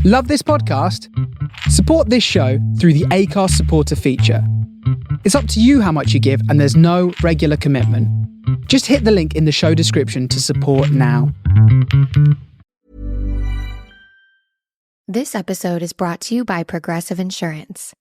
Love this podcast? Support this show through the Acast supporter feature. It's up to you how much you give, and there's no regular commitment. Just hit the link in the show description to support now. This episode is brought to you by Progressive Insurance.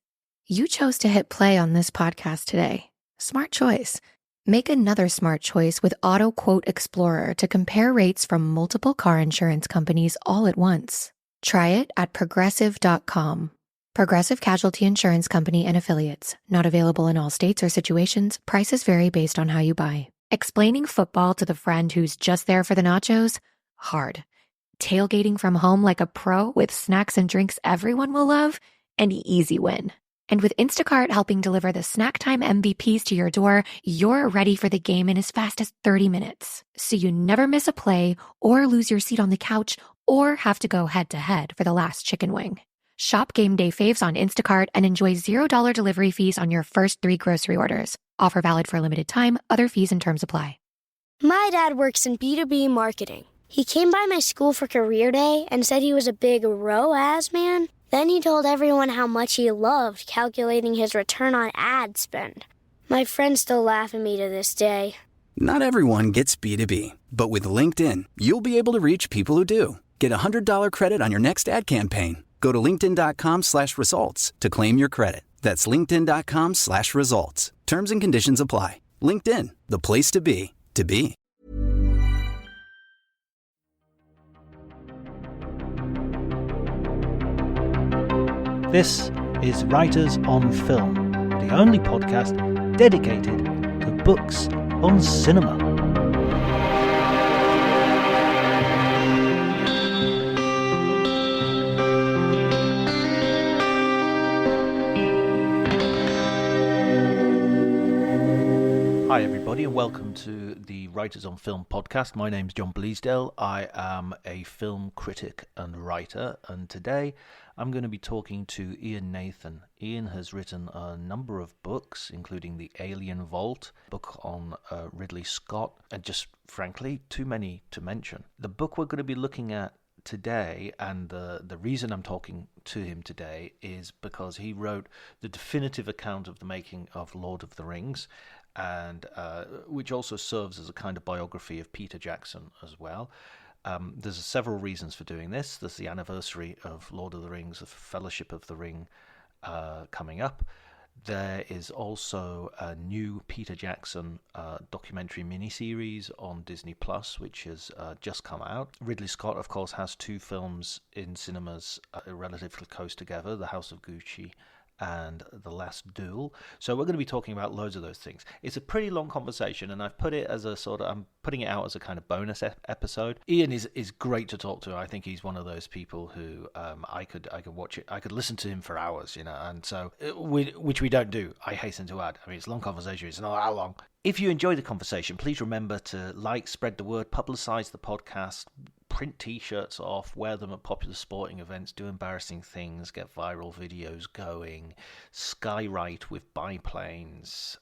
You chose to hit play on this podcast today. Smart choice. Make another smart choice with Auto Quote Explorer to compare rates from multiple car insurance companies all at once. Try it at progressive.com. Progressive Casualty Insurance Company and Affiliates. Not available in all states or situations. Prices vary based on how you buy. Explaining football to the friend who's just there for the nachos? Hard. Tailgating from home like a pro with snacks and drinks everyone will love? An easy win. And with Instacart helping deliver the snack time MVPs to your door, you're ready for the game in as fast as 30 minutes. So you never miss a play or lose your seat on the couch or have to go head-to-head for the last chicken wing. Shop game day faves on Instacart and enjoy $0 delivery fees on your first 3 grocery orders. Offer valid for a limited time. Other fees and terms apply. My dad works in B2B marketing. He came by my school for career day and said he was a big ROAS man. Then he told everyone how much he loved calculating his return on ad spend. My friends still laugh at me to this day. Not everyone gets B2B, but with LinkedIn, you'll be able to reach people who do. Get a $100 credit on your next ad campaign. Go to linkedin.com/results to claim your credit. That's linkedin.com/results. Terms and conditions apply. LinkedIn, the place to be, to be. This is Writers on Film, the only podcast dedicated to books on cinema. Hi everybody and welcome to the Writers on Film podcast. My name's John Bleasdale. I am a film critic and writer, and today I'm going to be talking to Ian Nathan. Ian has written a number of books, including The Alien Vault, a book on Ridley Scott, and just frankly too many to mention. The book we're going to be looking at today, and the reason I'm talking to him today, is because he wrote the definitive account of the making of Lord of the Rings, and which also serves as a kind of biography of Peter Jackson as well. There's several reasons for doing this. There's the anniversary of Lord of the Rings, of Fellowship of the Ring, coming up. There is also a new Peter Jackson documentary miniseries on Disney Plus, which has just come out. Ridley Scott, of course, has 2 films in cinemas relatively close together, The House of Gucci and The Last Duel. So we're going to be talking about loads of those things. It's a pretty long conversation, and I've put it as a sort of, I'm putting it out as a kind of bonus episode. Ian is great to talk to. I think he's one of those people who I could watch it, I could listen to him for hours, you know, and so, which we don't do, I hasten to add. I mean, it's a long conversation, it's not that long. If you enjoy the conversation, please remember to like, spread the word, publicize the podcast, print t-shirts off, wear them at popular sporting events, do embarrassing things, get viral videos going, skywrite with biplanes.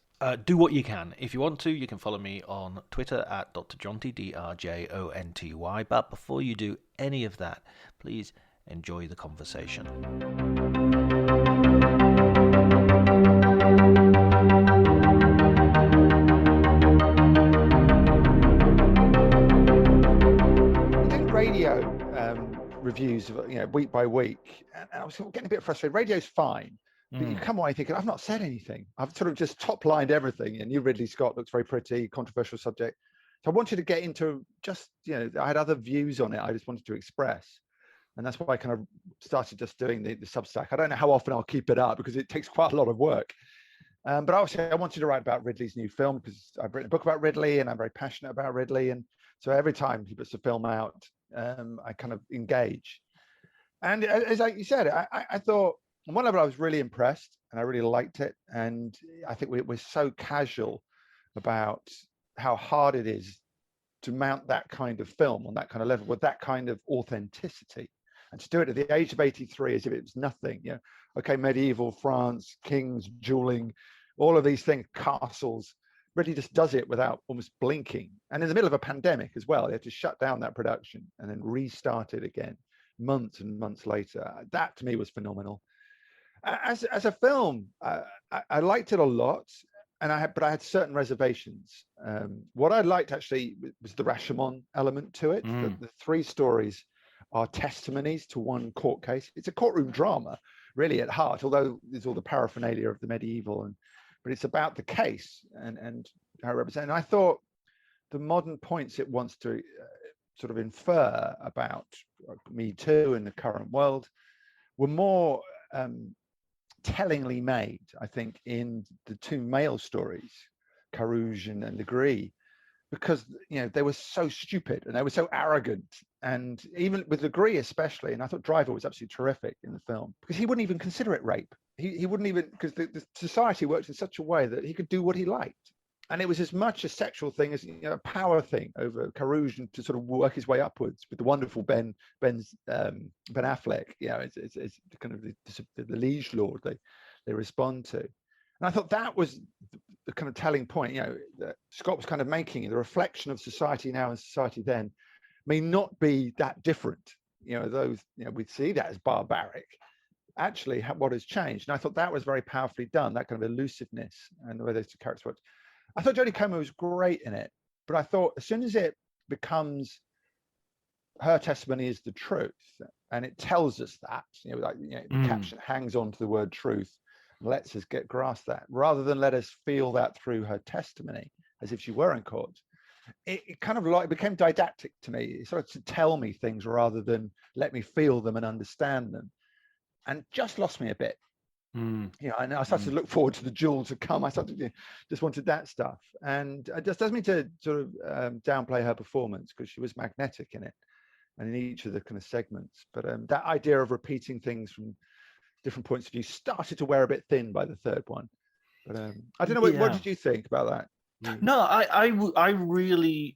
Do what you can. If you want to, you can follow me on Twitter at drjonty, DRJONTY. But before you do any of that, please enjoy the conversation. Radio reviews, week by week, and I was getting a bit frustrated. Radio's fine, but you come away thinking, I've not said anything. I've sort of just top-lined everything. And new Ridley Scott looks very pretty, controversial subject. So I wanted to get into just, I had other views on it. I just wanted to express. And that's why I kind of started just doing the Substack. I don't know how often I'll keep it up because it takes quite a lot of work. But obviously I wanted to write about Ridley's new film because I've written a book about Ridley and I'm very passionate about Ridley. And so every time he puts a film out, I kind of engage. And as like you said, I thought on one level I was really impressed and I really liked it. And I think we're so casual about how hard it is to mount that kind of film on that kind of level with that kind of authenticity. And to do it at the age of 83 as if it was nothing, okay, medieval France, kings, dueling, all of these things, castles, really just does it without almost blinking. And in the middle of a pandemic as well, they had to shut down that production and then restart it again. months and months later. That to me was phenomenal. As a film, I liked it a lot, but I had certain reservations. What I liked actually was the Rashomon element to it. The three stories are testimonies to one court case. It's a courtroom drama, really, at heart, although there's all the paraphernalia of the medieval, but it's about the case and how it represents. And I thought the modern points it wants to sort of infer about Me Too and the current world were more tellingly made, I think, in the two male stories, Carouge and Legree, because they were so stupid and they were so arrogant, and even with Legree especially. And I thought Driver was absolutely terrific in the film because he wouldn't even consider it rape. He wouldn't even, because the society works in such a way that he could do what he liked, and it was as much a sexual thing as a power thing over Carouge, and to sort of work his way upwards with the wonderful Ben Affleck. It's kind of the liege lord they respond to. And I thought that was the kind of telling point, that Scott was kind of making. The reflection of society now and society then may not be that different. We see that as barbaric. Actually, what has changed? And I thought that was very powerfully done, that kind of elusiveness and the way those two characters worked. I thought Jodie Comer was great in it, but I thought as soon as it becomes her testimony is the truth, and it tells us that, the caption hangs on to the word truth, lets us grasp that, rather than let us feel that through her testimony as if she were in court. It kind of it became didactic to me. It started to tell me things rather than let me feel them and understand them, and just lost me a bit. And I started to look forward to the duel to come. I started to just wanted that stuff, and it just doesn't mean to sort of downplay her performance, because she was magnetic in it and in each of the kind of segments. But that idea of repeating things from different points of view started to wear a bit thin by the third one. But I don't know, what did you think about that? No, I really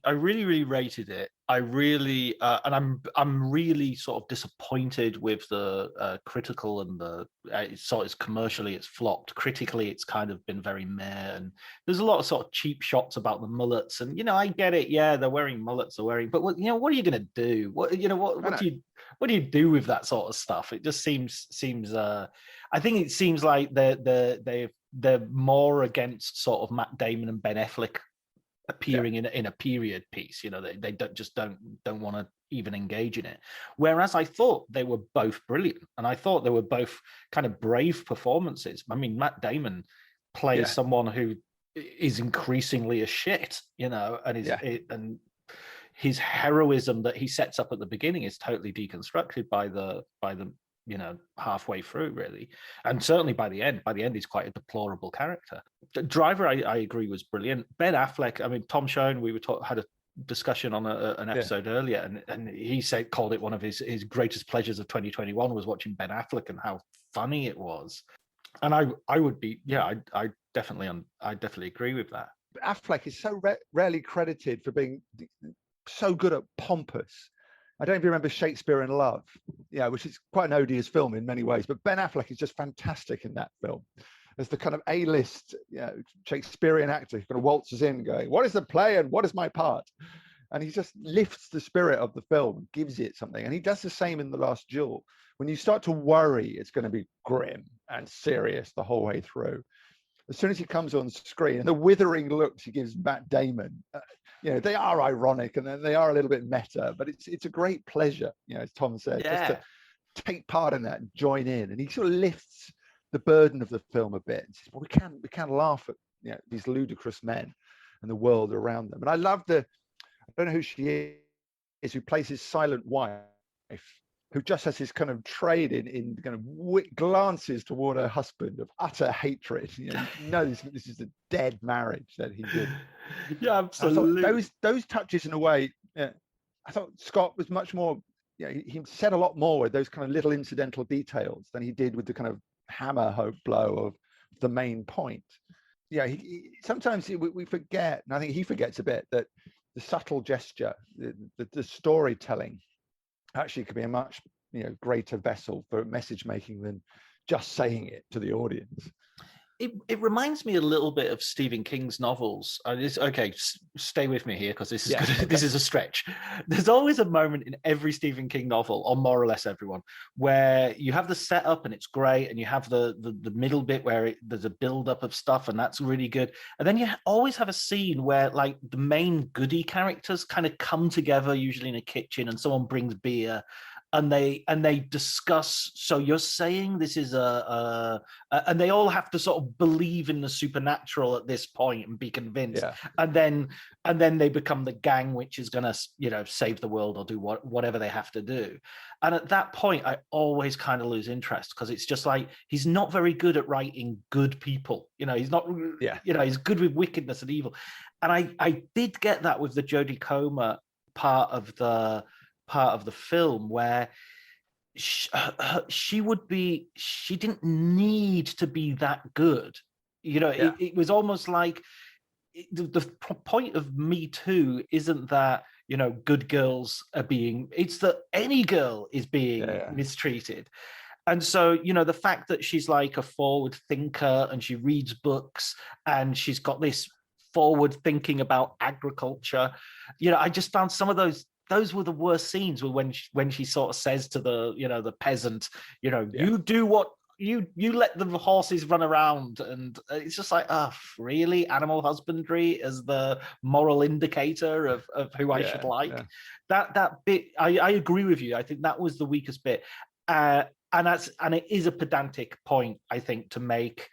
rated it. I really and I'm really sort of disappointed with the critical and the it's commercially it's flopped. Critically, it's kind of been very meh, and there's a lot of sort of cheap shots about the mullets. And I get it, yeah, they're wearing mullets, but what are you going to do? What do you do with that sort of stuff? It just seems I think it seems like they're more against sort of Matt Damon and Ben Affleck appearing in a period piece. They don't want to even engage in it. Whereas I thought they were both brilliant, and I thought they were both kind of brave performances. I mean, Matt Damon plays someone who is increasingly a shit, and his heroism that he sets up at the beginning is totally deconstructed by the halfway through, really, and certainly by the end. He's quite a deplorable character. Driver, I agree, was brilliant. Ben Affleck, I mean, Tom Schoen, we had a discussion on an episode earlier, and he called it one of his greatest pleasures of 2021 was watching Ben Affleck and how funny it was. And I would be, I definitely agree with that. Affleck is so rarely credited for being so good at pompous. I don't know if you remember Shakespeare in Love, which is quite an odious film in many ways, but Ben Affleck is just fantastic in that film as the kind of A-list Shakespearean actor who kind of waltzes in going, what is the play and what is my part? And he just lifts the spirit of the film and gives it something. And he does the same in The Last Duel. When you start to worry it's going to be grim and serious the whole way through, as soon as he comes on screen, and the withering looks he gives Matt Damon, they are ironic and they are a little bit meta, but it's a great pleasure, as Tom said, just to take part in that and join in. And he sort of lifts the burden of the film a bit and says, well, we can laugh at these ludicrous men and the world around them. And I love I don't know who she is, who plays his silent wife, who just has this kind of trade in kind of glances toward her husband of utter hatred. This is a dead marriage that he did. Yeah, absolutely. Those touches in a way. I thought Scott was much more. He said a lot more with those kind of little incidental details than he did with the kind of hammer blow of the main point. Sometimes we forget, and I think he forgets a bit, that the subtle gesture, the storytelling, actually could be a much greater vessel for message making than just saying it to the audience. It reminds me a little bit of Stephen King's novels. Stay with me here because this is good. Okay. This is a stretch. There's always a moment in every Stephen King novel, or more or less everyone, where you have the setup and it's great, and you have the middle bit where there's a build up of stuff, and that's really good. And then you always have a scene where like the main goody characters kind of come together, usually in a kitchen, and someone brings beer. And they discuss. So you're saying this is and they all have to sort of believe in the supernatural at this point and be convinced. Yeah. And then they become the gang which is going to save the world or do whatever they have to do. And at that point, I always kind of lose interest because it's just like he's not very good at writing good people. He's not. Yeah. He's good with wickedness and evil. And I did get that with the Jodie Comer part of the film where she didn't need to be that good. It was almost like the point of Me Too isn't that good girls are being, it's that any girl is being mistreated. And so, the fact that she's like a forward thinker and she reads books and she's got this forward thinking about agriculture, I just found some of those were the worst scenes when she sort of says to the peasant, you do what you let the horses run around, and it's just like, really, animal husbandry as the moral indicator of who I should like. Yeah. That bit, I agree with you. I think that was the weakest bit, and it is a pedantic point, I think, to make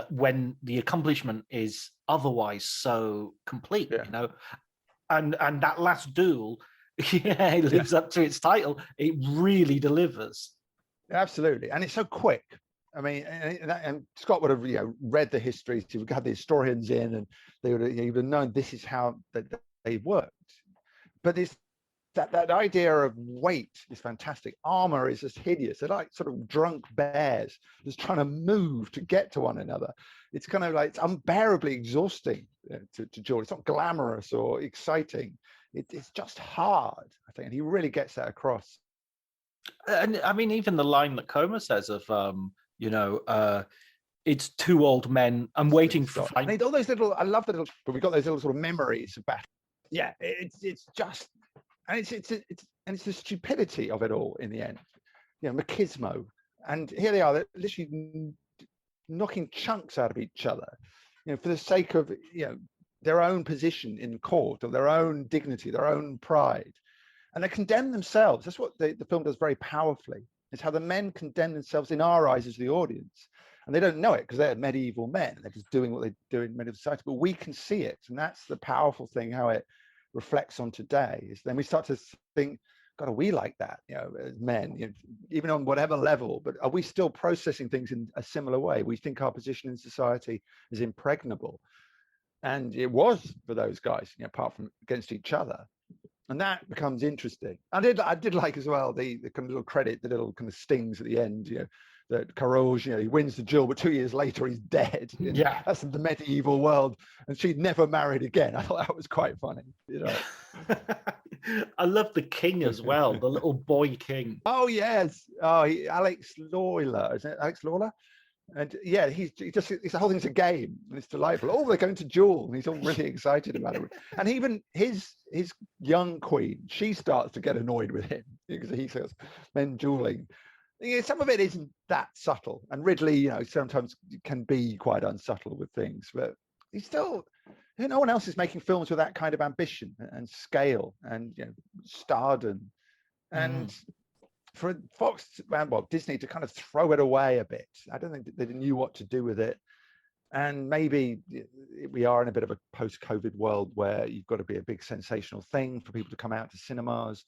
when the accomplishment is otherwise so complete, And that last duel, it lives up to its title. It really delivers. Absolutely, and it's so quick. I mean, and Scott would have read the histories. He would have had the historians in, and they would have known this is how they worked. But this that idea of weight is fantastic. Armor is just hideous. They're like sort of drunk bears just trying to move to get to one another. It's kind of like it's unbearably exhausting to George. It's not glamorous or exciting. It's just hard, I think, and he really gets that across. And I mean, even the line that Comer says of, it's two old men. I'm waiting for. And all those little. I love the little. But we've got those little sort of memories of battle. Yeah, it's just, and it's the stupidity of it all in the end. Machismo, and here they are. They're literally knocking chunks out of each other, for the sake of their own position in court or their own dignity, their own pride. And they condemn themselves. That's what the film does very powerfully. It's how the men condemn themselves in our eyes as the audience. And they don't know it because they're medieval men. They're just doing what they do in medieval society. But we can see it. And that's the powerful thing, how it reflects on today. Is then we start to think, God, are we like that, as men, even on whatever level? But are we still processing things in a similar way? We think our position in society is impregnable. And it was for those guys, apart from against each other. And that becomes interesting. I did like as well the kind of little credit, the little kind of stings at the end, that Carouge, he wins the duel, but 2 years later he's dead. Yeah, that's the medieval world, and she'd never married again. I thought that was quite funny. I love the king as well, the little boy king. Oh yes, Alex Lawler, isn't it? Alex Lawler. And yeah, he's the whole thing's a game, and it's delightful. Oh, they're going to duel, and he's all really excited about it. And even his young queen, she starts to get annoyed with him because he says men dueling. Some of it isn't that subtle, and Ridley, sometimes can be quite unsubtle with things, but he's still. No one else is making films with that kind of ambition and scale and stardom, and. For Fox and Disney to kind of throw it away a bit. I don't think they knew what to do with it. And maybe we are in a bit of a post-COVID world where you've got to be a big sensational thing for people to come out to cinemas.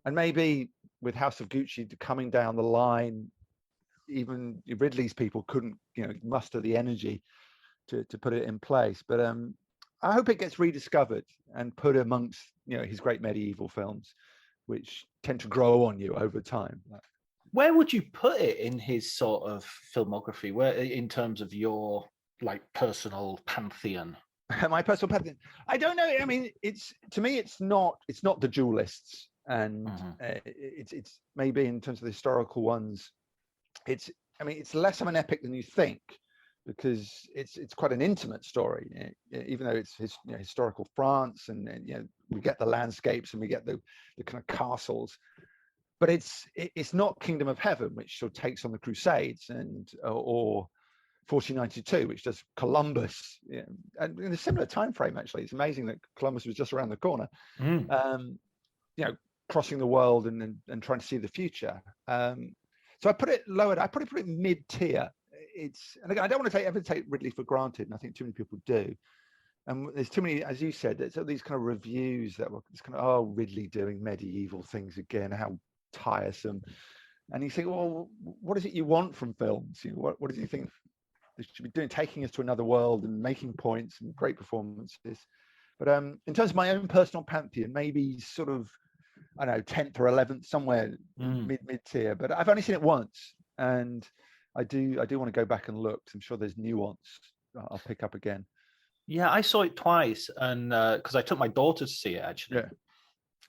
And maybe with House of Gucci coming down the line, even Ridley's people couldn't, muster the energy to put it in place. But I hope it gets rediscovered and put amongst, his great medieval films, which tend to grow on you over time. Where would you put it in his sort of filmography? Where, in terms of your personal pantheon? My personal pantheon. I don't know. I mean, to me, it's not the duelists, and it's maybe in terms of the historical ones, it's less of an epic than you think, because it's quite an intimate story, even though it's historical France, and we get the landscapes and we get the kind of castles, but it's not Kingdom of Heaven, which sort of takes on the Crusades, or 1492, which does Columbus, and in a similar time frame. Actually, it's amazing that Columbus was just around the corner, crossing the world and trying to see the future. So I put it lower. I probably put it mid-tier. And again, I don't want to ever take Ridley for granted, and I think too many people do. And there's too many, as you said, there's all these kind of reviews that were just kind of, oh, Ridley doing medieval things again, how tiresome. And you think, well, what is it you want from films? What do you think they should be doing? Taking us to another world and making points and great performances. But in terms of my own personal pantheon, maybe sort of, I don't know, 10th or 11th, somewhere mid-tier. But I've only seen it once, and I do want to go back and look. I'm sure there's nuance I'll pick up again. Yeah, I saw it twice, and because I took my daughter to see it actually,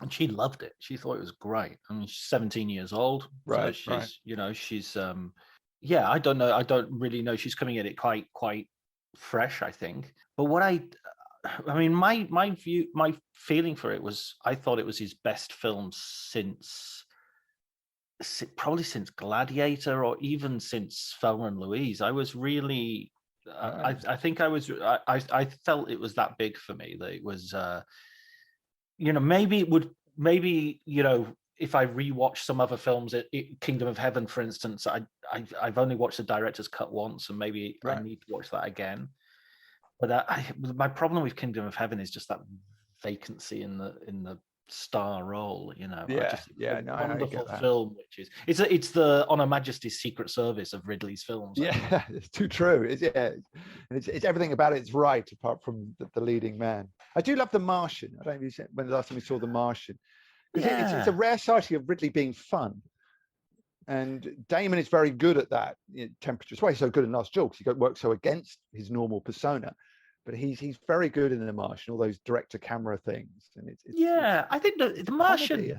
and she loved it. She thought it was great. I mean, she's 17 years old, right? So she's I don't know. I don't really know. She's coming at it quite fresh, I think. But my feeling for it was, I thought it was his best film probably since Gladiator, or even since Thelma and Louise. I was really, I think I was, I felt it was that big for me, that it was, maybe if I rewatch some other films, Kingdom of Heaven, for instance, I've only watched the director's cut once, and maybe I need to watch that again. But my problem with Kingdom of Heaven is just that vacancy in the star role. Wonderful film, which is it's the On Her Majesty's Secret Service of Ridley's films. Yeah, it's too true. It's everything about it's right, apart from the leading man. I do love The Martian. I don't know if you said when the last time we saw The Martian, because it's a rare sighting of Ridley being fun. And Damon is very good at that. Temperature. That's why he's so good in Last Duel, because he works so against his normal persona. But he's very good in The Martian, all those direct-to-camera things. And I think the Martian. Comedy,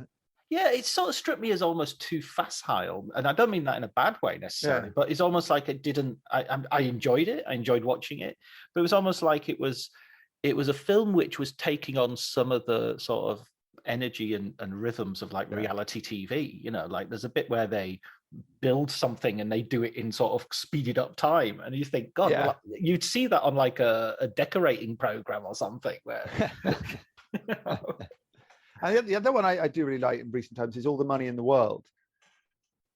it sort of struck me as almost too facile, and I don't mean that in a bad way necessarily. But it's almost like it didn't. I enjoyed it. I enjoyed watching it, but it was almost like it was a film which was taking on some of the sort of energy and rhythms of like reality TV. Like there's a bit where they build something and they do it in sort of speeded up time, and you think, God, well, you'd see that on like a decorating program or something where And the other one I do really like in recent times is All the Money in the World,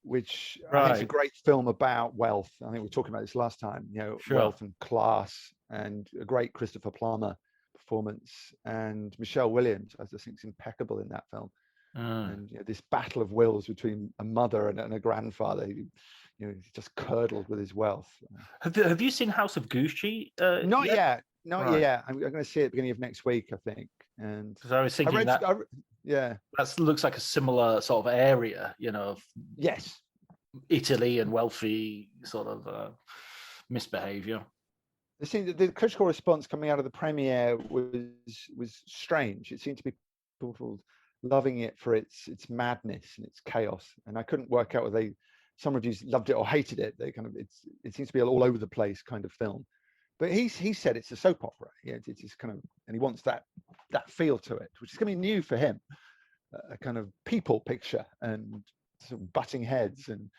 which I think is a great film about wealth. I think we were talking about this last time, wealth and class, and a great Christopher Plummer performance, and Michelle Williams, I just think, is impeccable in that film. And this battle of wills between a mother and a grandfather who just curdled with his wealth. Have you seen House of Gucci? Not yet. I'm going to see it at the beginning of next week, I think. And because I was thinking that looks like a similar sort of area, of Italy and wealthy sort of misbehavior. The critical response coming out of the premiere was strange. It seemed to be people loving it for its madness and its chaos, and I couldn't work out whether some reviews loved it or hated it. They kind of it seems to be an all over the place kind of film. But he said it's a soap opera. It's just kind of, and he wants that feel to it, which is going to be new for him. A kind of people picture and sort of butting heads, and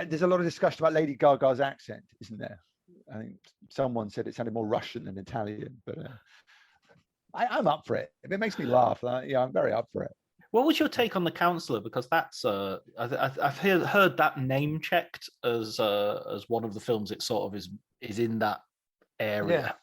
there's a lot of discussion about Lady Gaga's accent, isn't there? I think someone said it sounded more Russian than Italian, but I'm up for it. If it makes me laugh, I'm very up for it. What was your take on The Counselor? Because that's I've heard that name checked as one of the films. It sort of is in that area.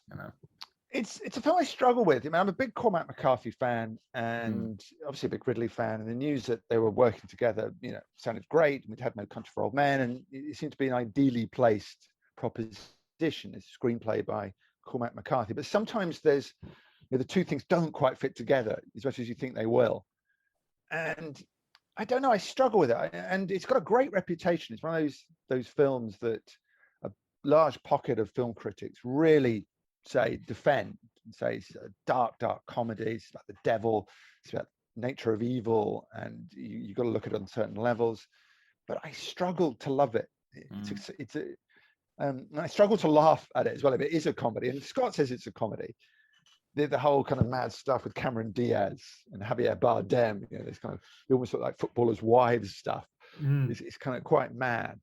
It's a film I struggle with. I mean, I'm a big Cormac McCarthy fan, and obviously a big Ridley fan. And the news that they were working together, sounded great. We'd had No Country for Old Men, and it seemed to be an ideally placed proposition. It's a screenplay by Cormac McCarthy, but sometimes there's the two things don't quite fit together as much as you think they will. And I don't know, I struggle with it. And it's got a great reputation. It's one of those films that a large pocket of film critics really defend and say it's a dark comedy. It's about the devil. It's about nature of evil, and you got to look at it on certain levels. But I struggled to love it. And I struggle to laugh at it as well. If it is a comedy, and Scott says it's a comedy, the whole kind of mad stuff with Cameron Diaz and Javier Bardem, this kind of, they almost look like footballers' wives stuff. It's kind of quite mad.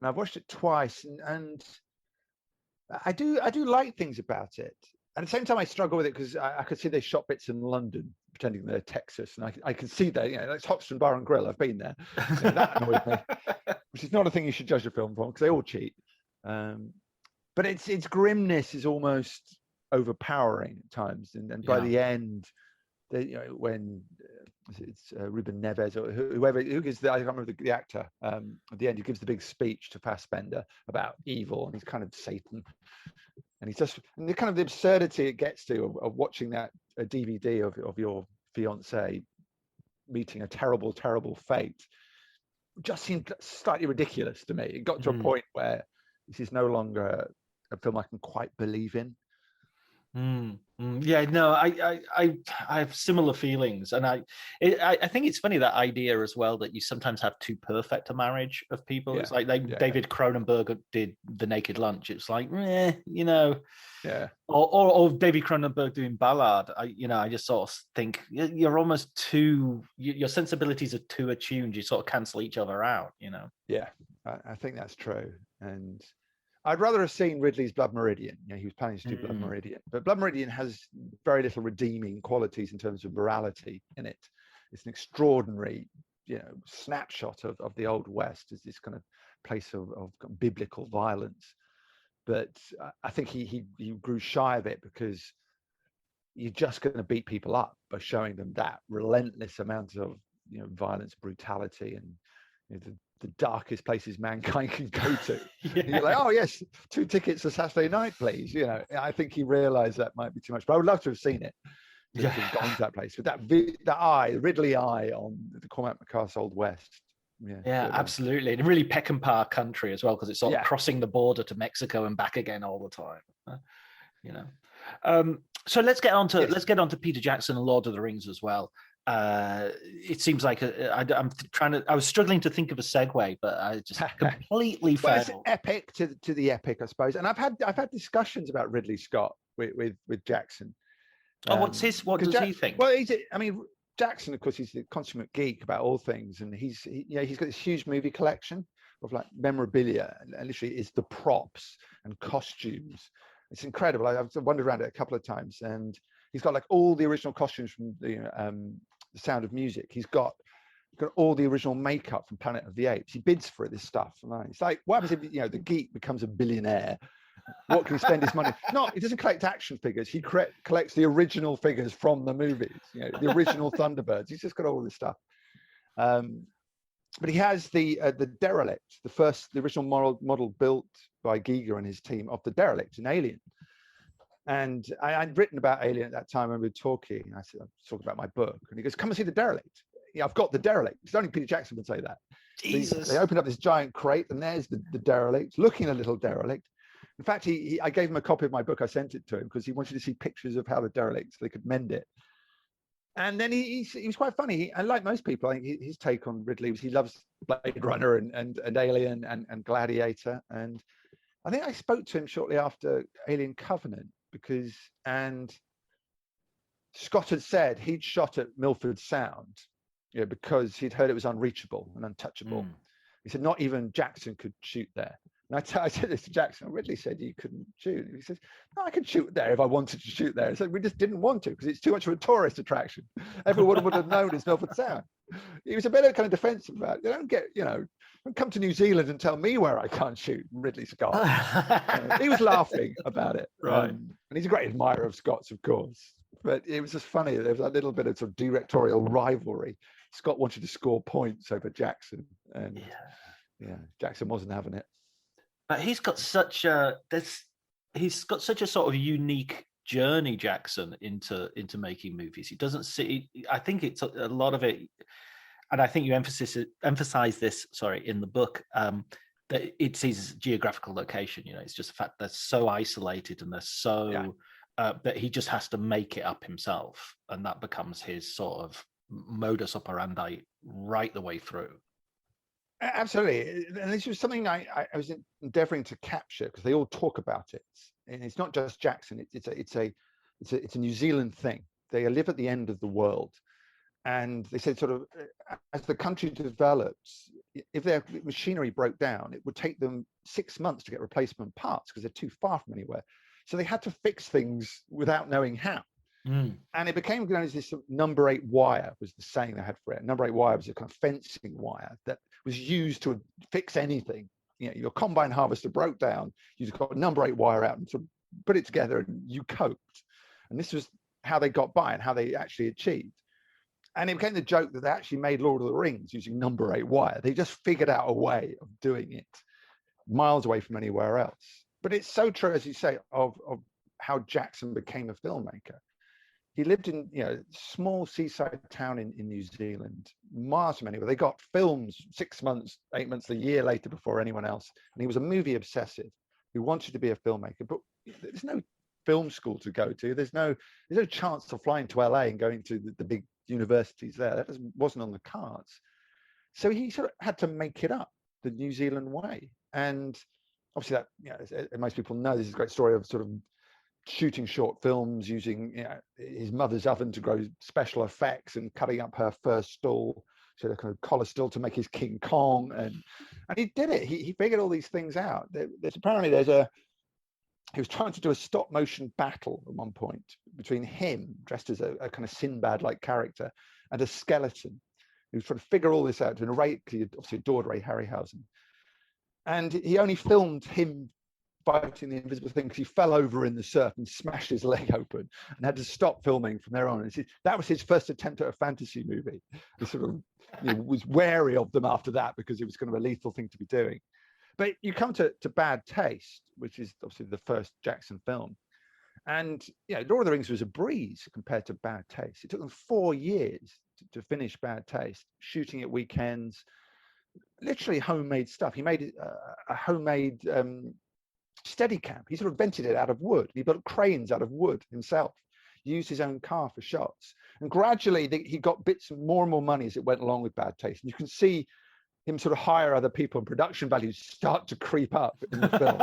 And I've watched it twice, and I do like things about it. At the same time, I struggle with it because I could see they shot bits in London, pretending they're Texas, and I can see that, that's Hoxton Bar and Grill. I've been there. That annoys me, which is not a thing you should judge a film from because they all cheat. But its grimness is almost overpowering at times, and by the end, when it's Ruben Neves or whoever who gives I can't remember the actor at the end, he gives the big speech to Fassbender about evil, and he's kind of Satan, and the kind of the absurdity it gets to of watching a DVD of your fiance meeting a terrible fate just seemed slightly ridiculous to me. It got to a point where this is no longer a film I can quite believe in. Yeah, no, I have similar feelings, and I think it's funny, that idea as well, that you sometimes have too perfect a marriage of people. It's like David Cronenberg did The Naked Lunch. It's like, or David Cronenberg doing Ballard. I just sort of think you're almost too, your sensibilities are too attuned. You sort of cancel each other out. Yeah, I think that's true, and I'd rather have seen Ridley's Blood Meridian. He was planning to do Blood Meridian, but Blood Meridian has very little redeeming qualities in terms of morality in it. It's an extraordinary, snapshot of the Old West as this kind of place of biblical violence. But I think he grew shy of it because you're just going to beat people up by showing them that relentless amount of violence, brutality, and the darkest places mankind can go to. You're like, oh yes, 2 tickets for Saturday night, please. I think he realized that might be too much, but I would love to have seen it. To have gone to that place with that Ridley eye on the Cormac McCarthy's Old West. Yeah, absolutely, and really Peckinpah country as well, because it's sort of crossing the border to Mexico and back again all the time. So let's get on to Peter Jackson and Lord of the Rings as well. It seems like I was struggling to think of a segue, but I just completely failed. It's epic to the epic, I suppose. And I've had discussions about Ridley Scott with Jackson. What does he think? Well, Jackson, of course, he's a consummate geek about all things, and he's got this huge movie collection of like memorabilia, and literally is the props and costumes. It's incredible. I've wandered around it a couple of times, and he's got like all the original costumes from the Sound of Music. He's got all the original makeup from Planet of the Apes. He bids for this stuff. And it's like, what happens if the geek becomes a billionaire? What can he spend his money? No, he doesn't collect action figures. He collects the original figures from the movies. The original Thunderbirds. He's just got all this stuff. But he has the derelict, the original model built by Giger and his team of the derelict in Alien. And I'd written about Alien at that time when we were talking. I said, I was talking about my book. And he goes, come and see the derelict. I've got the derelict. It's only Peter Jackson would say that. Jesus. They opened up this giant crate, and there's the derelict, looking a little derelict. In fact, I gave him a copy of my book. I sent it to him because he wanted to see pictures of how the derelict, so they could mend it. And then he was quite funny. And like most people, I think his take on Ridley was he loves Blade Runner and Alien and Gladiator. And I think I spoke to him shortly after Alien Covenant, and Scott had said he'd shot at Milford Sound, because he'd heard it was unreachable and untouchable. He said not even Jackson could shoot there. And I said this to Jackson. Ridley said you couldn't shoot. And he says, no, I could shoot there if I wanted to shoot there. So we just didn't want to because it's too much of a tourist attraction. Everyone would have known it's Milford Sound. He was a bit kind of defensive about it. They don't come to New Zealand and tell me where I can't shoot, Ridley Scott. He was laughing about it. Right. And he's a great admirer of Scott's, of course. But it was just funny. There was a little bit of sort of directorial rivalry. Scott wanted to score points over Jackson. And Jackson wasn't having it. But he's got such a sort of unique journey, Jackson, into making movies. He doesn't see. I think it's a lot of it, and I think you emphasize this. In the book, that it's his geographical location. It's just the fact they're so isolated and they're so that he just has to make it up himself, and that becomes his sort of modus operandi right the way through. Absolutely, and this was something I was endeavoring to capture because they all talk about it, and it's not just Jackson. It's a New Zealand thing. They live at the end of the world, and they said sort of as the country developed, if their machinery broke down, it would take them 6 months to get replacement parts because they're too far from anywhere. So they had to fix things without knowing how. And it became known as this number 8 wire was the saying they had for it. Number 8 wire was a kind of fencing wire that was used to fix anything. You know, your combine harvester broke down, you just got number 8 wire out and sort of put it together and you coped. And this was how they got by and how they actually achieved. And it became the joke that they actually made Lord of the Rings using number 8 wire. They just figured out a way of doing it miles away from anywhere else. But it's so true, as you say, of how Jackson became a filmmaker. He lived in small seaside town in New Zealand, miles from anywhere. They got films 6 months, 8 months, a year later before anyone else. And he was a movie obsessive who wanted to be a filmmaker. But there's no film school to go to. There's no chance of flying to LA and going to the big universities there. That wasn't on the cards. So he sort of had to make it up the New Zealand way. And obviously that, as most people know, this is a great story of sort of shooting short films using his mother's oven to grow special effects and cutting up her first stool. She had a kind of collar still to make his King Kong, and he did it. He figured all these things out. He was trying to do a stop motion battle at one point between him, dressed as a kind of Sinbad-like character, and a skeleton. He was trying to figure all this out to narrate, because he obviously adored Ray Harryhausen. And he only filmed him fighting the invisible thing because he fell over in the surf and smashed his leg open and had to stop filming from there on. And that was his first attempt at a fantasy movie. He sort of was wary of them after that because it was kind of a lethal thing to be doing. But you come to Bad Taste, which is obviously the first Jackson film. And Lord of the Rings was a breeze compared to Bad Taste. It took them 4 years to finish Bad Taste, shooting at weekends, literally homemade stuff. He made a homemade Steadicam. He sort of invented it out of wood. He built cranes out of wood himself, used his own car for shots. And gradually he got bits of more and more money as it went along with Bad Taste. And you can see him sort of hire other people and production values start to creep up in the film.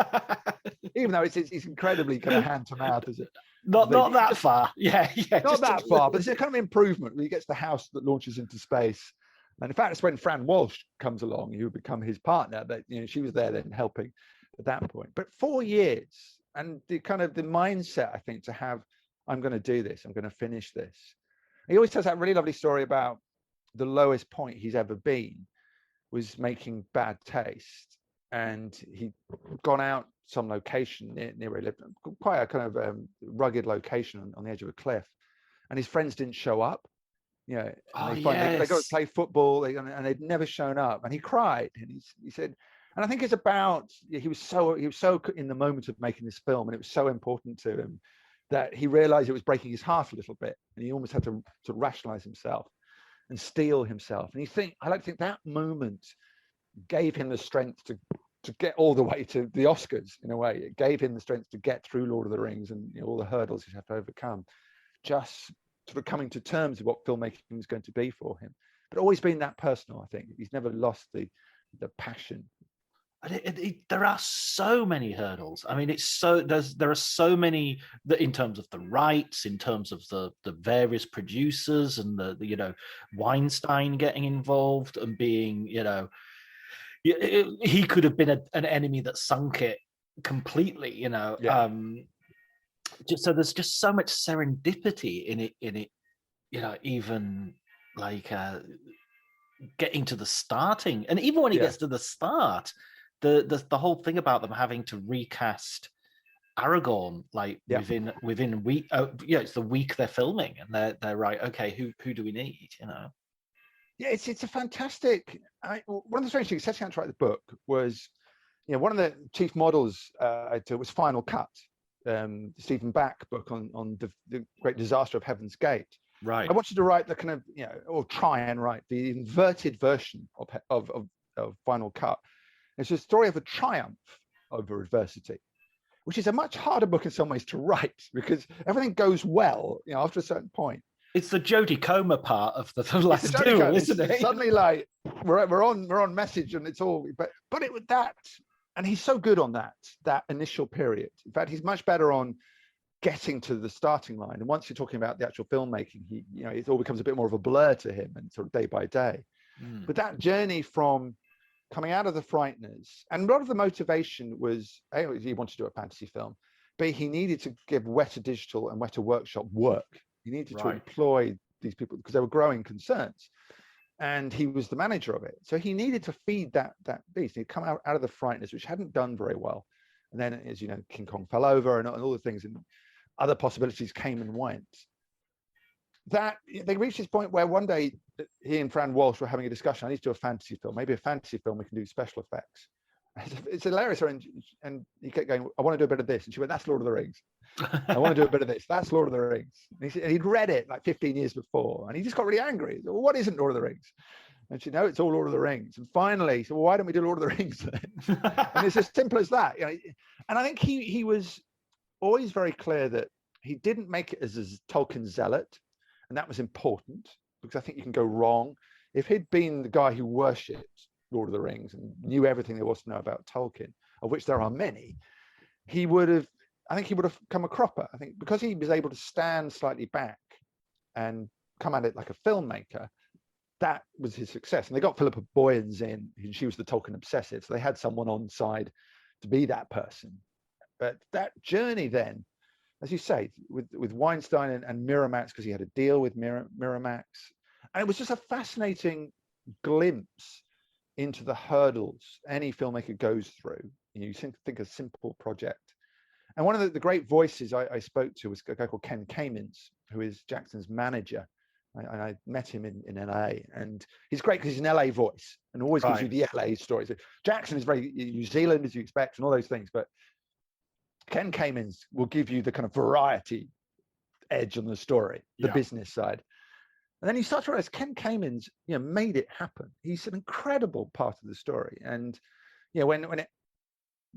Even though it's incredibly kind of hand to mouth, is it? Not that far. Yeah. Not that far, but it's a kind of improvement when he gets the house that launches into space. And in fact, it's when Fran Walsh comes along, who become his partner, but she was there then helping at that point. But 4 years, and the mindset, I think, to have, I'm going to do this, I'm going to finish this. He always tells that really lovely story about the lowest point he's ever been was making Bad Taste, and he'd gone out some location near where he lived, quite a kind of rugged location on the edge of a cliff, and his friends didn't show up. They go to play football, and they'd never shown up, and he cried, and he said, and I think it's about he was so in the moment of making this film, and it was so important to him that he realized it was breaking his heart a little bit, and he almost had to rationalize himself and steel himself. And I like to think that moment gave him the strength to get all the way to the Oscars. In a way, it gave him the strength to get through Lord of the Rings and all the hurdles he'd have to overcome, just sort of coming to terms with what filmmaking was going to be for him. But always been that personal. I think he's never lost the passion. There are so many hurdles. I mean, there are so many that, in terms of the rights, in terms of the various producers and the Weinstein getting involved and being he could have been an enemy that sunk it completely. So there's just so much serendipity in it. Even like getting to the starting, and even when he gets to the start. The whole thing about them having to recast Aragorn within a week. It's the week they're filming, and they're right. Okay, who do we need? Yeah, it's a fantastic. One of the strange things setting out to write the book was, one of the chief models was Final Cut, Stephen Back book on the great disaster of Heaven's Gate. Right. I wanted to write the kind of or try and write the inverted version of Final Cut. It's a story of a triumph over adversity, which is a much harder book in some ways to write because everything goes well, after a certain point. It's the Jodie Comer part of the last It's duel, isn't it? Suddenly, like we're on message, and it's all. But it was that, and he's so good on that initial period. In fact, he's much better on getting to the starting line. And once you're talking about the actual filmmaking, it all becomes a bit more of a blur to him, and sort of day by day. But that journey from coming out of the Frighteners, and a lot of the motivation was A, he wanted to do a fantasy film, B, he needed to give Weta Digital and Weta Workshop work. He needed to employ these people because they were growing concerns, and he was the manager of it. So he needed to feed that beast. He'd come out of the Frighteners, which hadn't done very well, and then, as you know, King Kong fell over, and all the things, and other possibilities came and went. That they reached this point where one day he and Fran Walsh were having a discussion. I need to do a fantasy film, maybe a fantasy film. We can do special effects. It's hilarious. And he kept going, I want to do a bit of this. And she went, that's Lord of the Rings. I want to do a bit of this. That's Lord of the Rings. And he'd read it like 15 years before. And he just got really angry. He said, well, what isn't Lord of the Rings? And she, no, it's all Lord of the Rings. And finally, he said, well, why don't we do Lord of the Rings then? And it's as simple as that. And I think he was always very clear that he didn't make it as a Tolkien zealot. And that was important, because I think you can go wrong. If he'd been the guy who worshipped Lord of the Rings and knew everything there was to know about Tolkien, of which there are many, I think he would have come a cropper. I think because he was able to stand slightly back and come at it like a filmmaker, that was his success. And they got Philippa Boyens in, and she was the Tolkien obsessive. So they had someone on side to be that person. But that journey then, as you say, with Weinstein and Miramax, because he had a deal with Miramax. And it was just a fascinating glimpse into the hurdles any filmmaker goes through. You think a simple project. And one of the great voices I spoke to was a guy called Ken Kamins, who is Jackson's manager. I met him in LA, and he's great because he's an LA voice and always gives you the LA stories. Jackson is very New Zealand, as you expect, and all those things, but Ken Kamins will give you the kind of variety edge on the story, the business side. And then you start to realize Ken Kamins, made it happen. He's an incredible part of the story. And, when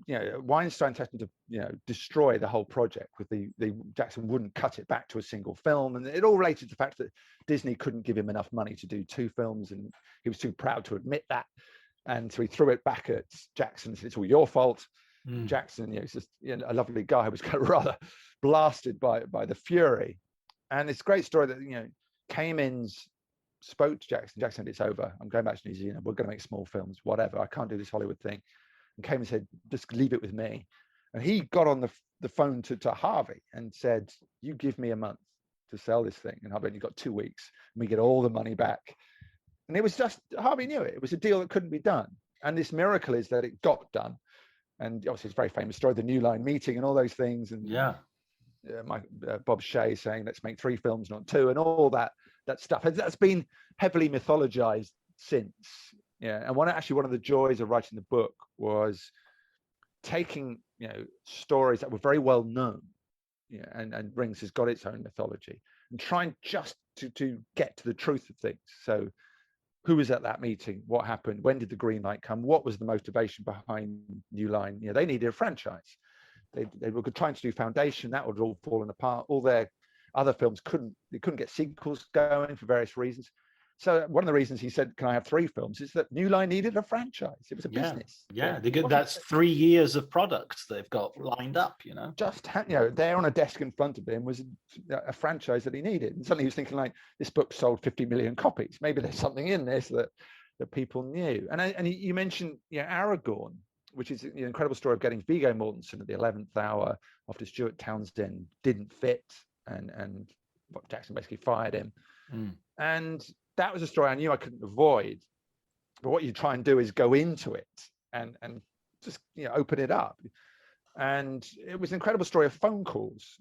Weinstein threatened to, destroy the whole project with the Jackson wouldn't cut it back to a single film. And it all related to the fact that Disney couldn't give him enough money to do 2 films. And he was too proud to admit that. And so he threw it back at Jackson and said, it's all your fault. Jackson, he's just a lovely guy who was kind of rather blasted by the fury. And it's a great story that, Kamins spoke to Jackson. Jackson said, it's over. I'm going back to New Zealand. We're going to make small films, whatever. I can't do this Hollywood thing. And Kamins said, just leave it with me. And he got on the phone to Harvey and said, you give me a month to sell this thing. And Harvey, you got 2 weeks and we get all the money back. And it was just, Harvey knew it. It was a deal that couldn't be done. And this miracle is that it got done. And obviously it's a very famous story, the New Line meeting and all those things. And Bob Shea saying, let's make 3 films, not 2, and all that stuff. That's been heavily mythologized since. And one of the joys of writing the book was taking, stories that were very well known, and Rings has got its own mythology, and trying just to get to the truth of things. So who was at that meeting? What happened? When did the green light come? What was the motivation behind New Line? They needed a franchise. They were trying to do Foundation. That would all fallen apart. All their other films couldn't get sequels going for various reasons. So one of the reasons he said, can I have 3 films, is that New Line needed a franchise. It was a business. That's 3 years of products they've got lined up, Just, there on a desk in front of him was a franchise that he needed. And suddenly he was thinking, like, this book sold 50 million copies. Maybe there's something in this that people knew. And you mentioned, Aragorn, which is the incredible story of getting Viggo Mortensen at the 11th hour after Stuart Townsend didn't fit, and Jackson basically fired him. And that was a story I knew I couldn't avoid. But what you try and do is go into it and just open it up. And it was an incredible story of phone calls.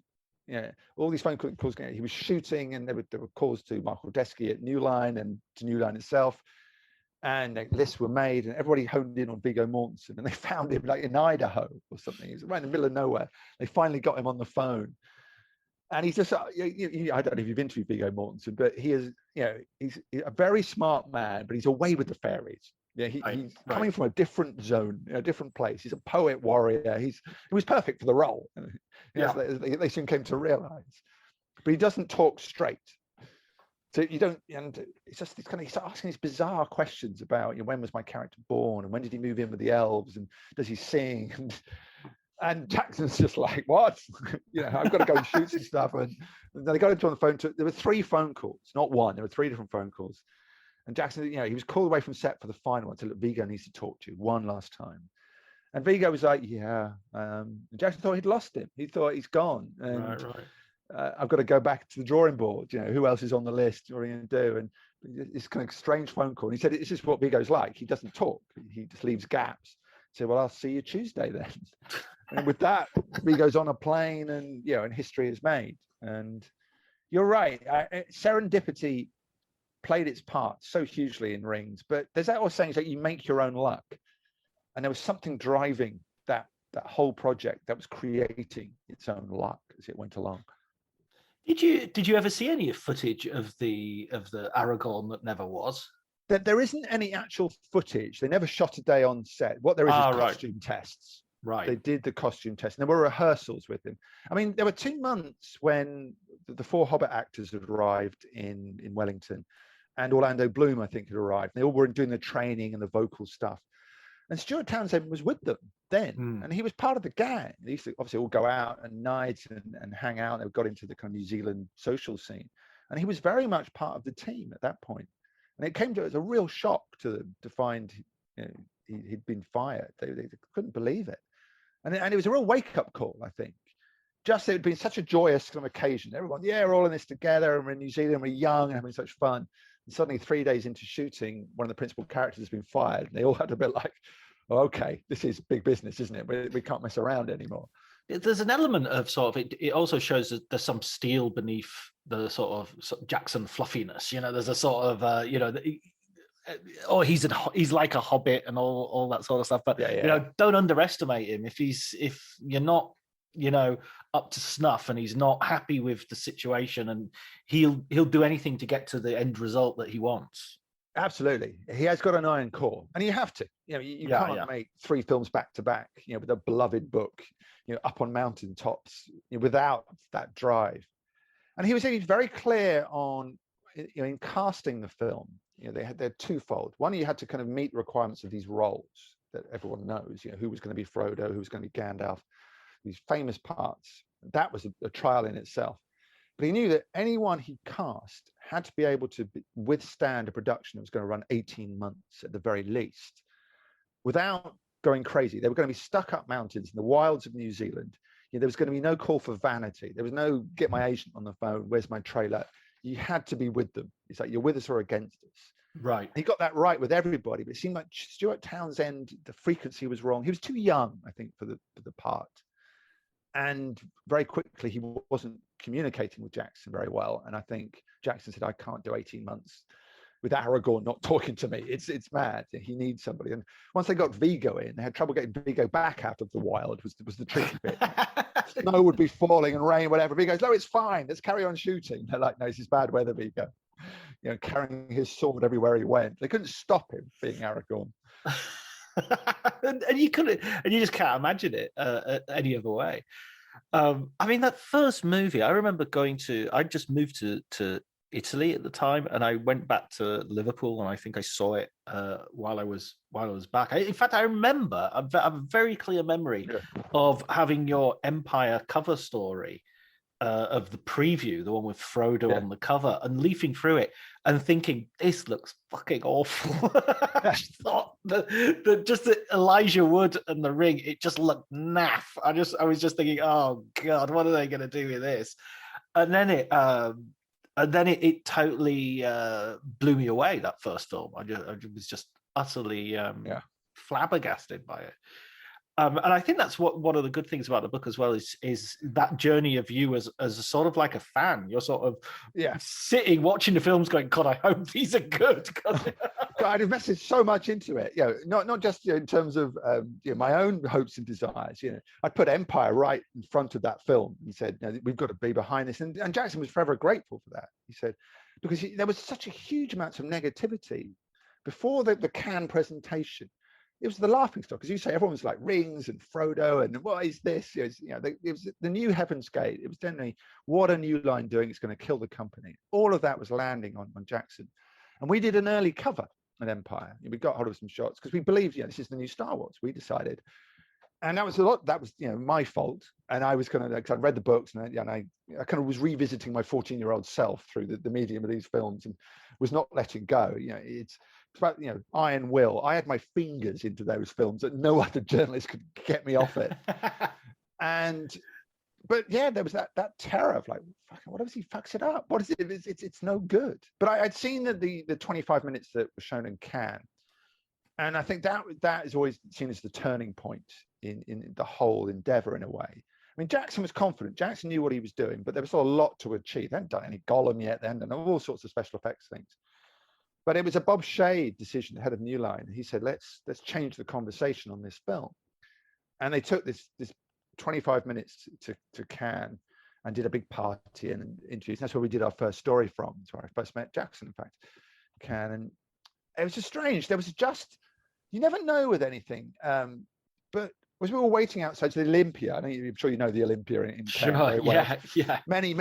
All these phone calls. He was shooting, and there were calls to Michael Desky at New Line and to New Line itself. And lists were made, and everybody honed in on Viggo Mortensen, and they found him like in Idaho or something. He was right in the middle of nowhere. They finally got him on the phone. And he's just, I don't know if you've interviewed Viggo Mortensen, but he is, he's a very smart man, but he's away with the fairies. He's coming from a different zone, a different place. He's a poet warrior. He was perfect for the role. They soon came to realize. But he doesn't talk straight. So you don't, and it's just this kind of, you start asking these bizarre questions about, when was my character born, and when did he move in with the elves, and does he sing, and Jackson's just like, what? I've got to go and shoot some stuff. And then they got into on the phone. There were 3 phone calls, not one. There were 3 different phone calls. And Jackson, he was called away from set for the final one. Said, look, Viggo needs to talk to you one last time. And Viggo was like, yeah. And Jackson thought he'd lost him. He thought he's gone. And Right. I've got to go back to the drawing board. Who else is on the list? What are you going to do? And this kind of strange phone call. And he said, it's just what Viggo's like. He doesn't talk. He just leaves gaps. He said, well, I'll see you Tuesday then. And with that, Viggo's on a plane, and and history is made. And you're right. Serendipity played its part so hugely in Rings. But there's that old saying that you make your own luck. And there was something driving that whole project that was creating its own luck as it went along. Did you ever see any footage of the Aragorn that never was? There isn't any actual footage. They never shot a day on set. What there is costume tests. Right. They did the costume test, and there were rehearsals with him. I mean, there were 2 months when the 4 Hobbit actors had arrived in Wellington, and Orlando Bloom, I think, had arrived. They all were doing the training and the vocal stuff. And Stuart Townsend was with them then, and he was part of the gang. They used to obviously all go out at night and hang out. They got into the kind of New Zealand social scene, and he was very much part of the team at that point. And it came to as a real shock to them to find he'd been fired. They couldn't believe it, and it was a real wake-up call, I think. Just it had been such a joyous kind of occasion. Everyone, we're all in this together, and we're in New Zealand, we're young and having such fun. And suddenly 3 days into shooting, one of the principal characters has been fired. And they all had a bit like, oh, okay, this is big business, isn't it? We can't mess around anymore. There's an element of sort of, it also shows that there's some steel beneath the sort of Jackson fluffiness. There's a sort of, he's like a hobbit and all that sort of stuff. But, don't underestimate him. If you're not, up to snuff, and he's not happy with the situation, and he'll do anything to get to the end result that he wants. Absolutely. He has got an iron core, and you have to, you can't make 3 films back to back, with a beloved book, up on mountaintops, without that drive. And he was very clear on, in casting the film, they're twofold. One, you had to kind of meet requirements of these roles that everyone knows, who was going to be Frodo, who was going to be Gandalf, these famous parts. That was a trial in itself. But he knew that anyone he cast had to be able to withstand a production that was going to run 18 months at the very least, without going crazy. They were going to be stuck up mountains in the wilds of New Zealand. There was going to be no call for vanity. There was no get my agent on the phone, where's my trailer? You had to be with them. It's like, you're with us or against us. Right. He got that right with everybody, but it seemed like Stuart Townsend, the frequency was wrong. He was too young, I think, for the part. And very quickly, he wasn't communicating with Jackson very well. And I think Jackson said, I can't do 18 months with Aragorn not talking to me. It's mad. He needs somebody. And once they got Viggo in, they had trouble getting Viggo back out of the wild, was the tricky bit. Snow would be falling and rain, whatever. Viggo goes, no, it's fine. Let's carry on shooting. They're like, no, this is bad weather, Viggo. Carrying his sword everywhere he went. They couldn't stop him being Aragorn. and you just can't imagine it any other way. I mean, that first movie, I remember I just moved to Italy at the time, and I went back to Liverpool, and I think I saw it while I was back. In fact, I remember a very clear memory of having your Empire cover story of the preview, the one with Frodo on the cover, and leafing through it and thinking, this looks fucking awful. I just thought the Elijah Wood and the ring, it just looked naff. I was just thinking, oh God, what are they going to do with this? And then it totally blew me away, that first film. I was just utterly flabbergasted by it. And I think that's one of the good things about the book as well is that journey of you as a sort of like a fan. You're sort of sitting, watching the films going, God, I hope these are good. I'd invested so much into it, not just in terms of my own hopes and desires. I put Empire right in front of that film and said, we've got to be behind this. And Jackson was forever grateful for that. He said, because there was such a huge amount of negativity before the Cannes presentation. it was the laughing stock, as you say. Everyone was like Rings and Frodo, and what is this? It was the new Heaven's Gate. It was generally, what a New Line doing? It's going to kill the company. All of that was landing on Jackson, and we did an early cover at Empire. We got hold of some shots because we believed, this is the new Star Wars. We decided, and that was a lot. That was my fault, and I was kind of, because I'd read the books, and I kind of was revisiting my 14-year-old self through the medium of these films, and was not letting go. It's about iron will. I had my fingers into those films that no other journalist could get me off it. But there was that terror of like, what if he fucks it up? What is it? It's no good. But I'd seen the 25 minutes that were shown in Cannes, and I think that is always seen as the turning point in the whole endeavor in a way. I mean, Jackson was confident. Jackson knew what he was doing, but there was still a lot to achieve. They hadn't done any Gollum yet. They hadn't done all sorts of special effects things. But it was a Bob Shade decision, the head of New Line. He said, let's change the conversation on this film. And they took this 25 minutes to Cannes and did a big party and interviews. That's where we did our first story from. That's where I first met Jackson, in fact, Cannes. And it was just strange. There was just, you never know with anything. But as we were waiting outside the Olympia, I'm sure you know the Olympia in Cannes very well. Yeah. Many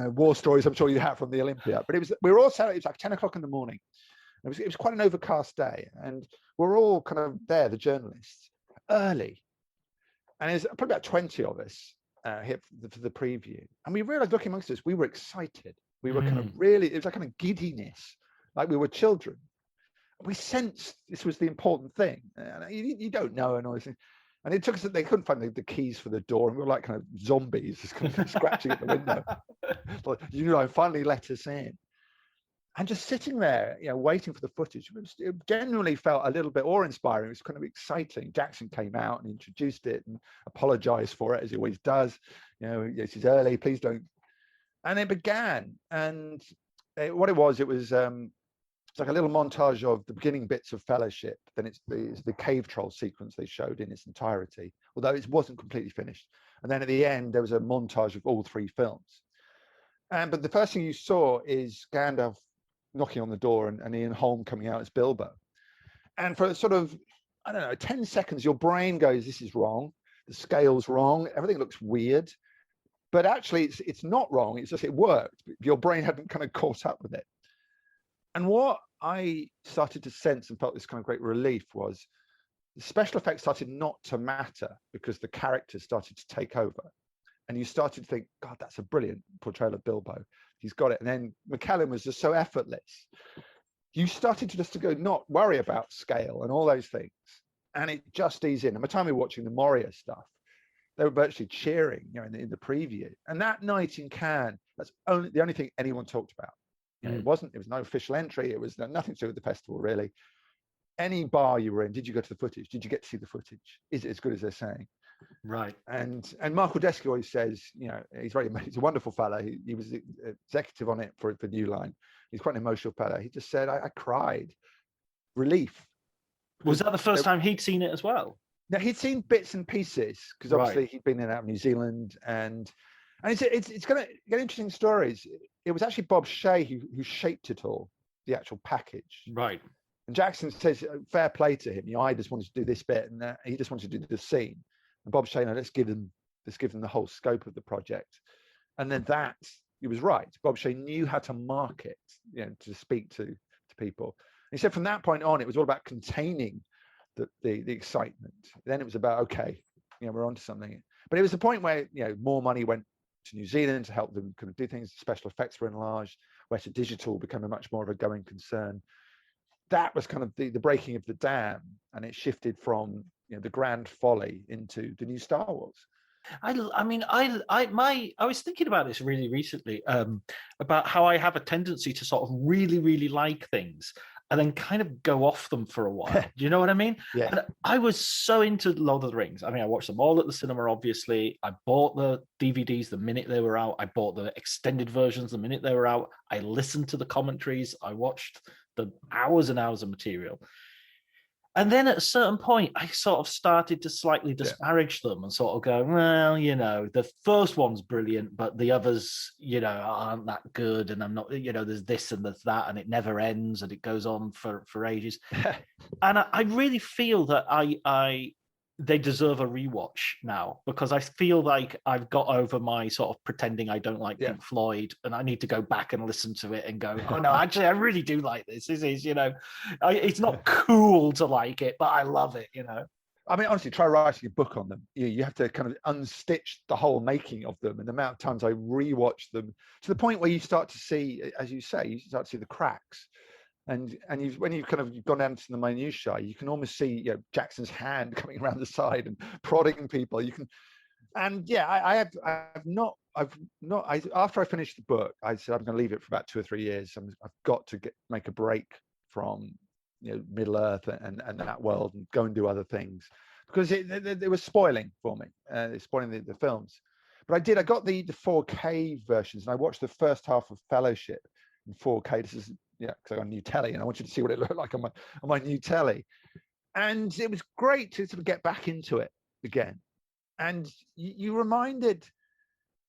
war stories I'm sure you have from the Olympia. But it was like 10 o'clock in the morning. It was quite an overcast day, and we're all kind of there, the journalists, early. And there's probably about 20 of us here for the preview. And we realized, looking amongst us, we were excited. We were kind of it was like kind of giddiness, like we were children. We sensed this was the important thing. And you don't know and all this thing. And it took us, they couldn't find the keys for the door, and we were like kind of zombies, just kind of scratching at the window. Like, finally let us in. And just sitting there, waiting for the footage, it genuinely felt a little bit awe-inspiring. It was kind of exciting. Jackson came out and introduced it and apologized for it, as he always does. This is early, please don't. And it began. And what it was it's like a little montage of the beginning bits of Fellowship. Then it's the cave troll sequence they showed in its entirety, although it wasn't completely finished. And then at the end, there was a montage of all three films. But the first thing you saw is Gandalf knocking on the door and Ian Holm coming out as Bilbo. And for sort of, 10 seconds, your brain goes, this is wrong. The scale's wrong. Everything looks weird. But actually, it's not wrong. It's just it worked. Your brain hadn't kind of caught up with it. And what I started to sense and felt this kind of great relief was the special effects started not to matter because the characters started to take over. And you started to think, God, that's a brilliant portrayal of Bilbo. He's got it. And then McKellen was just so effortless. You started to go, not worry about scale and all those things. And it just eased in. And by the time we were watching the Moria stuff, they were virtually cheering, in the preview. And that night in Cannes, that's the only thing anyone talked about. It was no official entry. It was nothing to do with the festival, really. Any bar you were in, did you go to the footage? Did you get to see the footage? Is it as good as they're saying? Right. And Mark Aldesky always says, he's a wonderful fellow. He was executive on it for New Line. He's quite an emotional fellow. He just said, I cried. Relief. Was that the first time he'd seen it as well? No, he'd seen bits and pieces because obviously he'd been in and out of New Zealand, and it's going to get interesting stories. It was actually Bob Shea who shaped it all, the actual package. Right. And Jackson says, fair play to him. I just wanted to do this bit, and he just wanted to do the scene. And Bob Shea, let's give them the whole scope of the project. And then he was right. Bob Shea knew how to market, to speak to people. And he said from that point on, it was all about containing the excitement. Then it was about, okay, we're onto something. But it was the point where, more money went to New Zealand to help them kind of do things. Special effects were enlarged, where to digital became a much more of a going concern. That was kind of the breaking of the dam, and it shifted from the grand folly into the new Star Wars. I was thinking about this really recently, about how I have a tendency to sort of really, really like things and then kind of go off them for a while. Do you know what I mean? Yeah. And I was so into Lord of the Rings. I watched them all at the cinema, obviously. I bought the DVDs the minute they were out. I bought the extended versions the minute they were out. I listened to the commentaries. I watched the hours and hours of material. And then at a certain point, I sort of started to slightly disparage them and sort of go, well, the first one's brilliant, but the others, aren't that good. And I'm not, there's this and there's that, and it never ends and it goes on for ages. And I really feel that they deserve a rewatch now, because I feel like I've got over my sort of pretending I don't like Pink Floyd, and I need to go back and listen to it and go, oh no, actually, I really do like this. This is, it's not cool to like it, but I love it, I mean, honestly, try writing a book on them. You have to kind of unstitch the whole making of them. And the amount of times I rewatch them to the point where you start to see, as you say, you start to see the cracks. And when you've kind of gone down to the minutiae, you can almost see Jackson's hand coming around the side and prodding people. You can, and after I finished the book, I said I'm going to leave it for about 2 or 3 years. I've got to make a break from Middle Earth and that world and go and do other things, because they were spoiling for me. They're spoiling the films. But I got the 4K versions, and I watched the first half of Fellowship in 4K. This is because I got a new telly, and I want you to see what it looked like on my new telly. And it was great to sort of get back into it again. And you reminded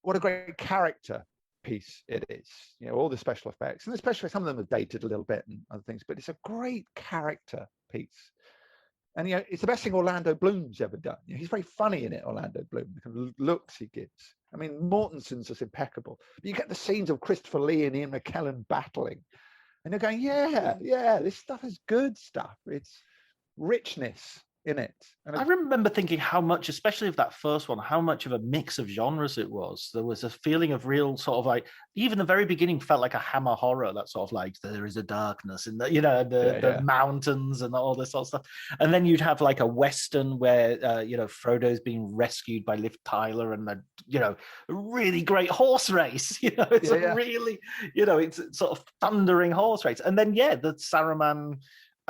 what a great character piece it is. All the special effects, and especially some of them are dated a little bit and other things, but it's a great character piece. And it's the best thing Orlando Bloom's ever done. He's very funny in it, Orlando Bloom, the kind of looks he gives. I mean, Mortensen's just impeccable. But you get the scenes of Christopher Lee and Ian McKellen battling, and you're going, yeah, this stuff is good stuff. It's richness in it. And I remember thinking how much, especially of that first one, how much of a mix of genres it was. There was a feeling of real sort of like, even the very beginning felt like a Hammer horror, that sort of like, there is a darkness in the mountains and all this sort of stuff. And then you'd have like a Western where, Frodo's being rescued by Liv Tyler, and a really great horse race. It's really, it's sort of thundering horse race. And then, the Saruman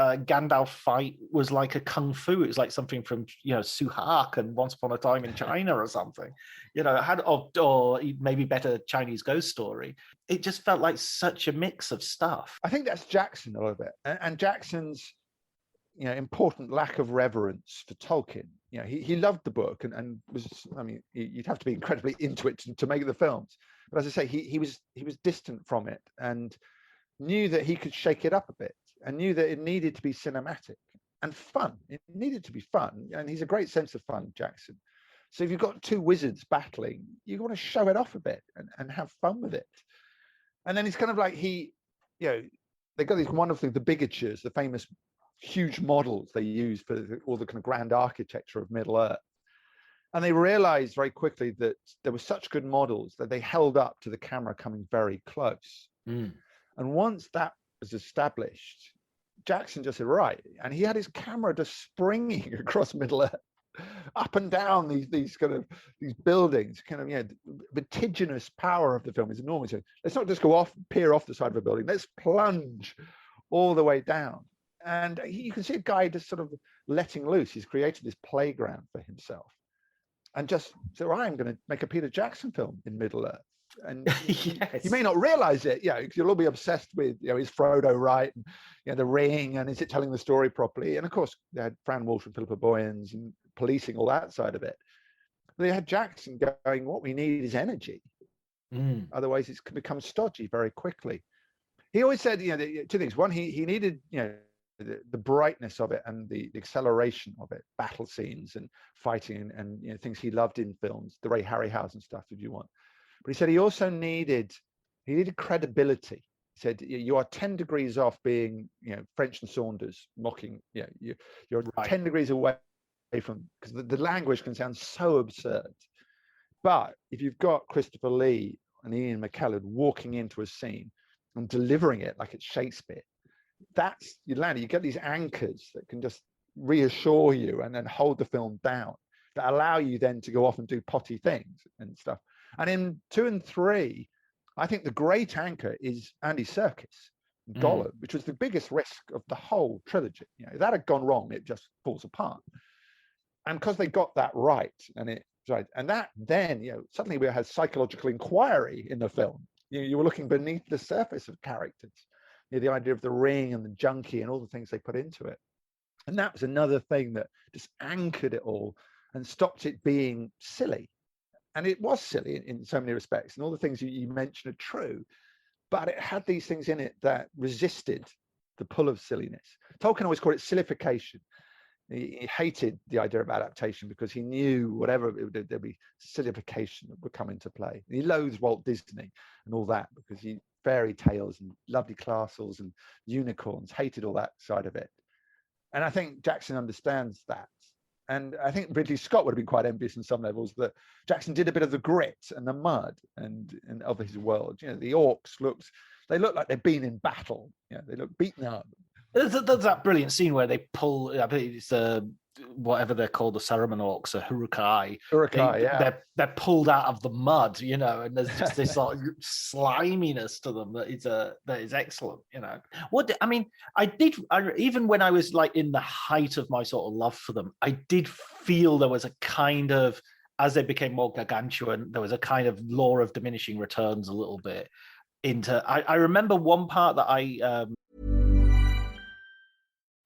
Gandalf fight was like a kung fu. It was like something from Suhak and Once Upon a Time in China or something. Or maybe better, Chinese Ghost Story. It just felt like such a mix of stuff. I think that's Jackson a little bit, and Jackson's important lack of reverence for Tolkien. He loved the book and was, I mean, you'd have to be incredibly into it to make the films. But as I say, he was distant from it and knew that he could shake it up a bit, and knew that it needed to be cinematic and fun. It needed to be fun. And he's a great sense of fun, Jackson. So if you've got two wizards battling, you want to show it off a bit and have fun with it. And then it's kind of like they've got these wonderful, the bigatures, the famous huge models they use for all the kind of grand architecture of Middle Earth. And they realized very quickly that there were such good models that they held up to the camera coming very close. And once that was established, Jackson just said, right. And he had his camera just springing across Middle Earth, up and down these buildings, the vertiginous power of the film is enormous. Let's not just peer off the side of a building. Let's plunge all the way down. And you can see a guy just sort of letting loose. He's created this playground for himself. And just said, well, I'm going to make a Peter Jackson film in Middle Earth. And you may not realize it, because you'll all be obsessed with, is Frodo right? And, the ring, and is it telling the story properly? And of course, they had Fran Walsh and Philippa Boyens and policing all that side of it. But they had Jackson going, what we need is energy. Otherwise, it can become stodgy very quickly. He always said, two things. One, he needed, the brightness of it and the acceleration of it, battle scenes and fighting and things he loved in films, the Ray Harryhausen stuff, if you want. But he said he also needed credibility. He said you are 10 degrees off being French and Saunders mocking. You're right. 10 degrees away from, because the language can sound so absurd. But if you've got Christopher Lee and Ian McKellen walking into a scene and delivering it like it's Shakespeare, that's you land. You get these anchors that can just reassure you and then hold the film down, that allow you then to go off and do potty things and stuff. And in 2 and 3, I think the great anchor is Andy Serkis, Gollum, which was the biggest risk of the whole trilogy. If that had gone wrong, it just falls apart. And because they got that right, and that then, suddenly we had psychological inquiry in the film. You were looking beneath the surface of characters. The idea of the ring and the junkie and all the things they put into it. And that was another thing that just anchored it all and stopped it being silly. And it was silly in so many respects. And all the things you mentioned are true. But it had these things in it that resisted the pull of silliness. Tolkien always called it sillification. He hated the idea of adaptation because he knew whatever there'd be sillification that would come into play. And he loathed Walt Disney and all that because fairy tales and lovely castles and unicorns, hated all that side of it. And I think Jackson understands that. And I think Ridley Scott would have been quite envious on some levels that Jackson did a bit of the grit and the mud and of his world. The orcs look like they've been in battle. They look beaten up. There's that brilliant scene where they pull, I think it's whatever they're called, the Saruman orcs, a Hurukai. Yeah. They're pulled out of the mud, and there's just this sort of sliminess to them that is excellent, Even when I was like in the height of my sort of love for them, I did feel there was a kind of, as they became more gargantuan, there was a kind of law of diminishing returns a little bit I remember one part that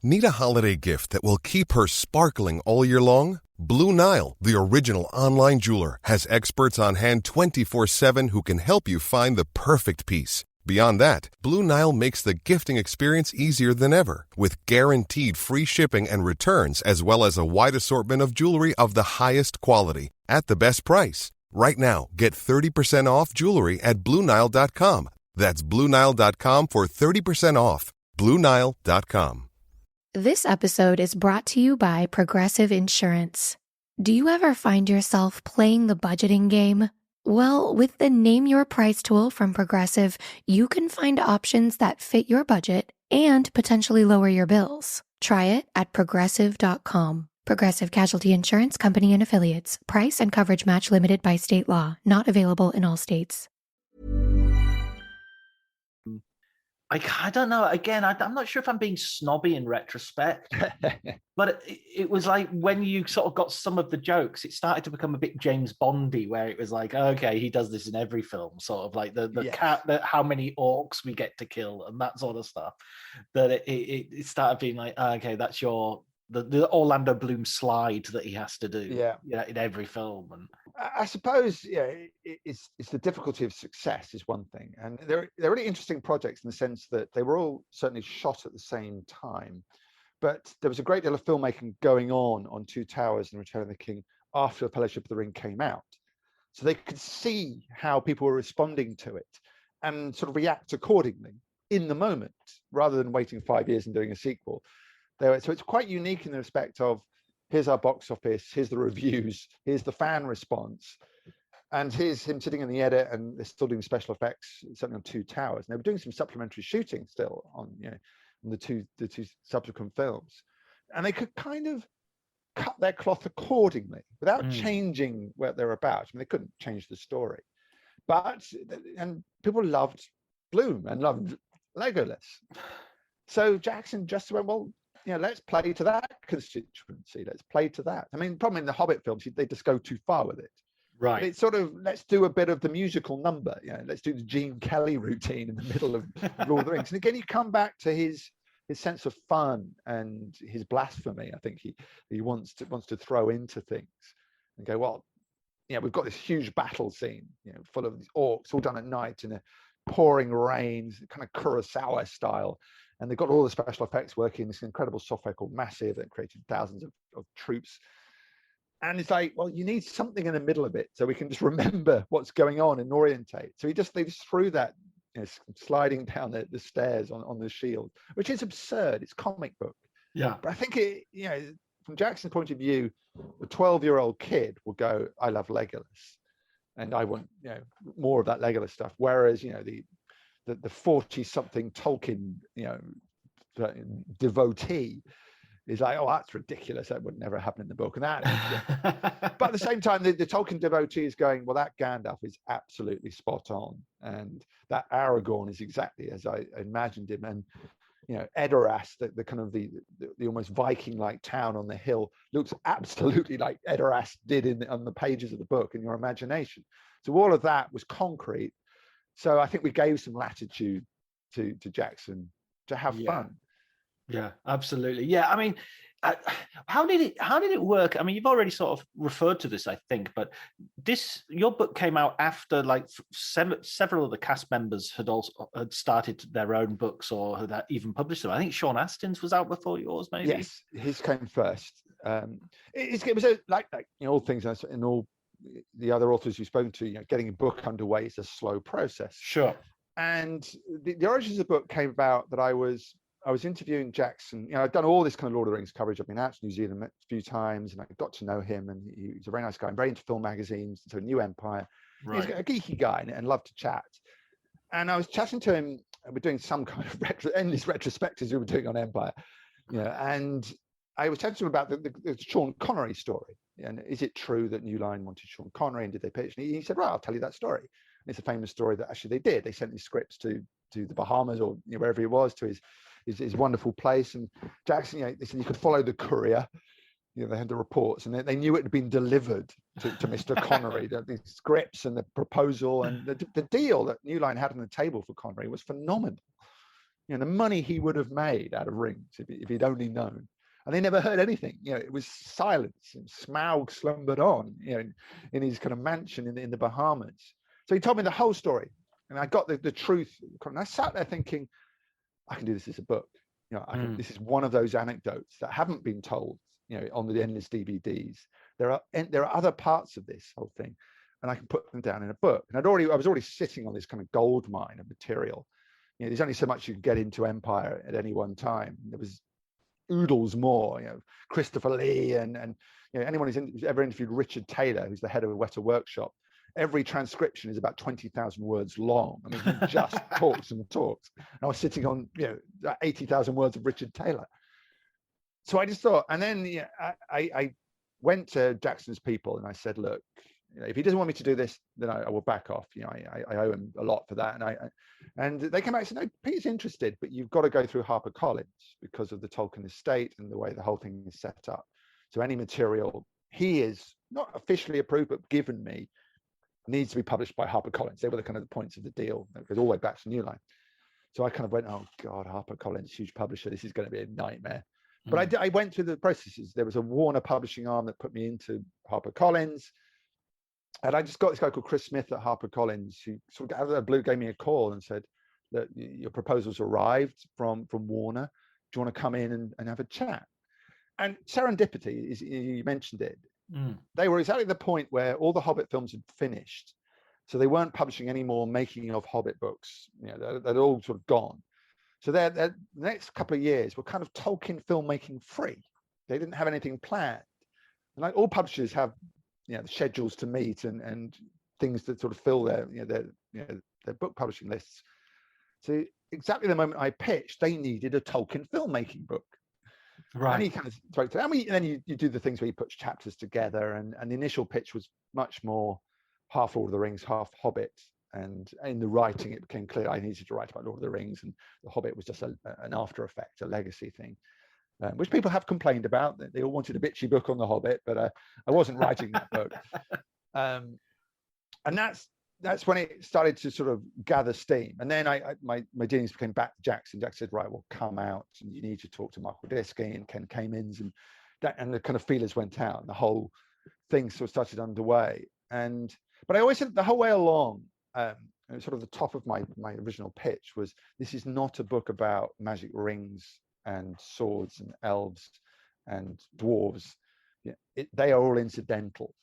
Need a holiday gift that will keep her sparkling all year long? Blue Nile, the original online jeweler, has experts on hand 24/7 who can help you find the perfect piece. Beyond that, Blue Nile makes the gifting experience easier than ever with guaranteed free shipping and returns, as well as a wide assortment of jewelry of the highest quality at the best price. Right now, get 30% off jewelry at BlueNile.com. That's BlueNile.com for 30% off. BlueNile.com. This episode is brought to you by Progressive Insurance. Do you ever find yourself playing the budgeting game? Well, with the Name Your Price tool from Progressive, you can find options that fit your budget and potentially lower your bills. Try it at Progressive.com. Progressive Casualty Insurance Company and Affiliates. Price and coverage match limited by state law. Not available in all states. I don't know. Again, I'm not sure if I'm being snobby in retrospect, but it was like when you sort of got some of the jokes, it started to become a bit James Bondy, where it was like, okay, he does this in every film, sort of like the cat, how many orcs we get to kill and that sort of stuff. That it started being like, okay, that's the Orlando Bloom slide that he has to do, in every film. And I suppose, it's the difficulty of success is one thing, and they're really interesting projects in the sense that they were all certainly shot at the same time, but there was a great deal of filmmaking going on Two Towers and Return of the King after The Fellowship of the Ring came out, so they could see how people were responding to it and sort of react accordingly in the moment, rather than waiting 5 years and doing a sequel. So it's quite unique in the respect of, here's our box office, here's the reviews, here's the fan response, and here's him sitting in the edit, and they're still doing special effects, something on Two Towers. And they were doing some supplementary shooting still on the two subsequent films, and they could kind of cut their cloth accordingly without changing what they're about. I mean, they couldn't change the story, and people loved Bloom and loved Legolas. So Jackson just went, well, let's play to that constituency. Let's play to that. I mean, the problem in the Hobbit films, they just go too far with it. Right. It's sort of, let's do a bit of the musical number. Let's do the Gene Kelly routine in the middle of Lord of the Rings. And again, you come back to his sense of fun and his blasphemy. I think he wants to throw into things and go, well, we've got this huge battle scene, full of these orcs all done at night in a pouring rain, kind of Kurosawa style. And they've got all the special effects working in this incredible software called Massive that created thousands of troops. And it's like, well, you need something in the middle of it so we can just remember what's going on and orientate. So they just threw that, sliding down the stairs on the shield, which is absurd. It's comic book. Yeah. But I think from Jackson's point of view, the 12-year-old kid will go, I love Legolas, and I want more of that Legolas stuff. Whereas the 40-something Tolkien, devotee is like, oh, that's ridiculous. That would never happen in the book. And that, but at the same time, the Tolkien devotee is going, well, that Gandalf is absolutely spot on, and that Aragorn is exactly as I imagined him. And Edoras, the kind of the almost Viking-like town on the hill, looks absolutely like Edoras did on the pages of the book in your imagination. So all of that was concrete. So I think we gave some latitude to Jackson to have fun. Yeah, absolutely. Yeah, I mean, how did it work? I mean, you've already sort of referred to this, I think, but your book came out after like several of the cast members had started their own books or had even published them. I think Sean Astin's was out before yours, maybe. Yes, his came first. It was like all things in all the other authors you've spoken to. Getting a book underway is a slow process. Sure. And the origins of the book came about that I was interviewing Jackson. I'd done all this kind of Lord of the Rings coverage. I've been out to New Zealand a few times, and I got to know him. And he's a very nice guy. I'm very into film magazines, so New Empire. Right. He's a geeky guy and loved to chat. And I was chatting to him. We're doing some kind of endless retrospectives we were doing on Empire, and I was chatting to him about the Sean Connery story. And is it true that New Line wanted Sean Connery, and did they pitch? And he said, "Well, I'll tell you that story." And it's a famous story that actually they did. They sent these scripts to the Bahamas or wherever he was, to his wonderful place. And Jackson, they said you could follow the courier. They had the reports, and they knew it had been delivered to Mr. Connery. The scripts and the proposal and the deal that New Line had on the table for Connery was phenomenal. The money he would have made out of Rings if he'd only known. And they never heard anything. It was silence. And Smaug slumbered on, in his kind of mansion in the Bahamas. So he told me the whole story, and I got the truth. And I sat there thinking, I can do this as a book. This is one of those anecdotes that haven't been told, on the endless DVDs. There are other parts of this whole thing, and I can put them down in a book. And I was already sitting on this kind of gold mine of material. There's only so much you can get into Empire at any one time. There was oodles more. Christopher Lee and anyone who's ever interviewed Richard Taylor, who's the head of a Weta Workshop. Every transcription is about 20,000 words long. I mean, he just talks and talks. And I was sitting on 80,000 words of Richard Taylor. So I just thought, and then I went to Jackson's people and I said, look, if he doesn't want me to do this, then I will back off. I owe him a lot for that. And they came back and said, no, Peter's interested, but you've got to go through HarperCollins because of the Tolkien estate and the way the whole thing is set up. So any material he is not officially approved, but given me, needs to be published by HarperCollins. They were the kind of the points of the deal. It goes all the way back to New Line. So I kind of went, oh God, HarperCollins, huge publisher. This is going to be a nightmare. But I went through the processes. There was a Warner publishing arm that put me into HarperCollins. And I just got this guy called Chris Smith at HarperCollins, who sort of out of the blue gave me a call and said, that your proposals arrived from Warner. Do you want to come in and have a chat? And serendipity, is you mentioned it. They were exactly at the point where all the Hobbit films had finished. So they weren't publishing any more making of Hobbit books. They'd all sort of gone. So the next couple of years were kind of Tolkien filmmaking free. They didn't have anything planned. And like all publishers have, the schedules to meet and things that sort of fill their book publishing lists. So exactly the moment I pitched, they needed a Tolkien filmmaking book. Right. And he kind of spoke to them. And then you do the things where you put chapters together, and the initial pitch was much more half Lord of the Rings, half Hobbit. And in the writing, it became clear I needed to write about Lord of the Rings, and the Hobbit was just an after effect, a legacy thing, which people have complained about. They all wanted a bitchy book on the Hobbit, but I wasn't writing that book. And that's when it started to sort of gather steam. And then my dealings became back to Jackson. Jackson said, right, well, come out and you need to talk to Michael Diskey and Ken Kamins, and the kind of feelers went out and the whole thing sort of started underway. But I always said the whole way along, sort of the top of my original pitch was, this is not a book about magic rings and swords and elves and dwarves. They are all incidental.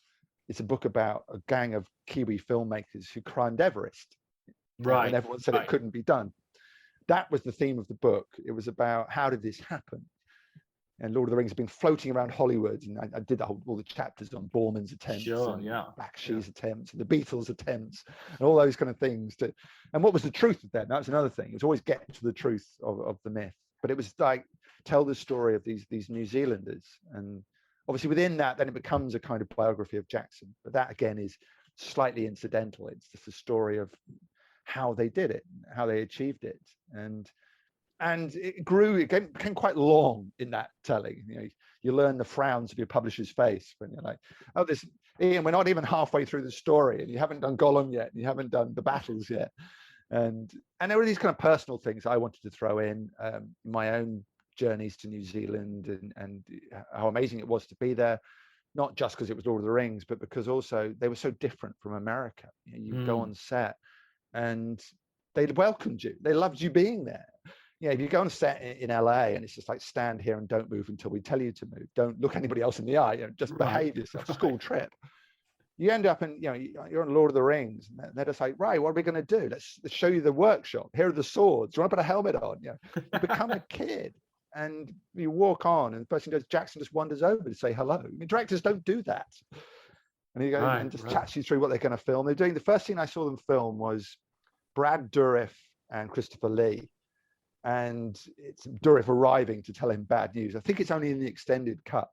It's a book about a gang of Kiwi filmmakers who climbed Everest. Right. And everyone said it couldn't be done. That was the theme of the book. It was about, how did this happen? And Lord of the Rings has been floating around Hollywood. And I did all the chapters on Borman's attempts, Bakshi's attempts, and the Beatles' attempts, and all those kind of things. And what was the truth of them? That was another thing. It was always get to the truth of the myth. But it was like, tell the story of these New Zealanders. And obviously within that, then it becomes a kind of biography of Jackson. But that, again, is slightly incidental. It's just a story of how they did it, how they achieved it. And it grew, it became quite long in that telling. You learn the frowns of your publisher's face when you're like, oh, Ian, we're not even halfway through the story, and you haven't done Gollum yet, and you haven't done the battles yet. And there were these kind of personal things I wanted to throw in, my own journeys to New Zealand and how amazing it was to be there, not just because it was Lord of the Rings, but because also they were so different from America. You go on set and they welcomed you. They loved you being there. If you go on set in LA and it's just like, stand here and don't move until we tell you to move. Don't look anybody else in the eye. Just behave yourself. School trip. You end up in, you're on Lord of the Rings. And they're just like, right, what are we going to do? Let's show you the workshop. Here are the swords. Do you want to put a helmet on? You become a kid and you walk on, and the person goes, Jackson just wanders over to say hello. I mean, directors don't do that. And he goes and just chats you through what they're going to film. They're doing, the first scene I saw them film was Brad Dourif and Christopher Lee. And it's Dourif arriving to tell him bad news. I think it's only in the extended cut.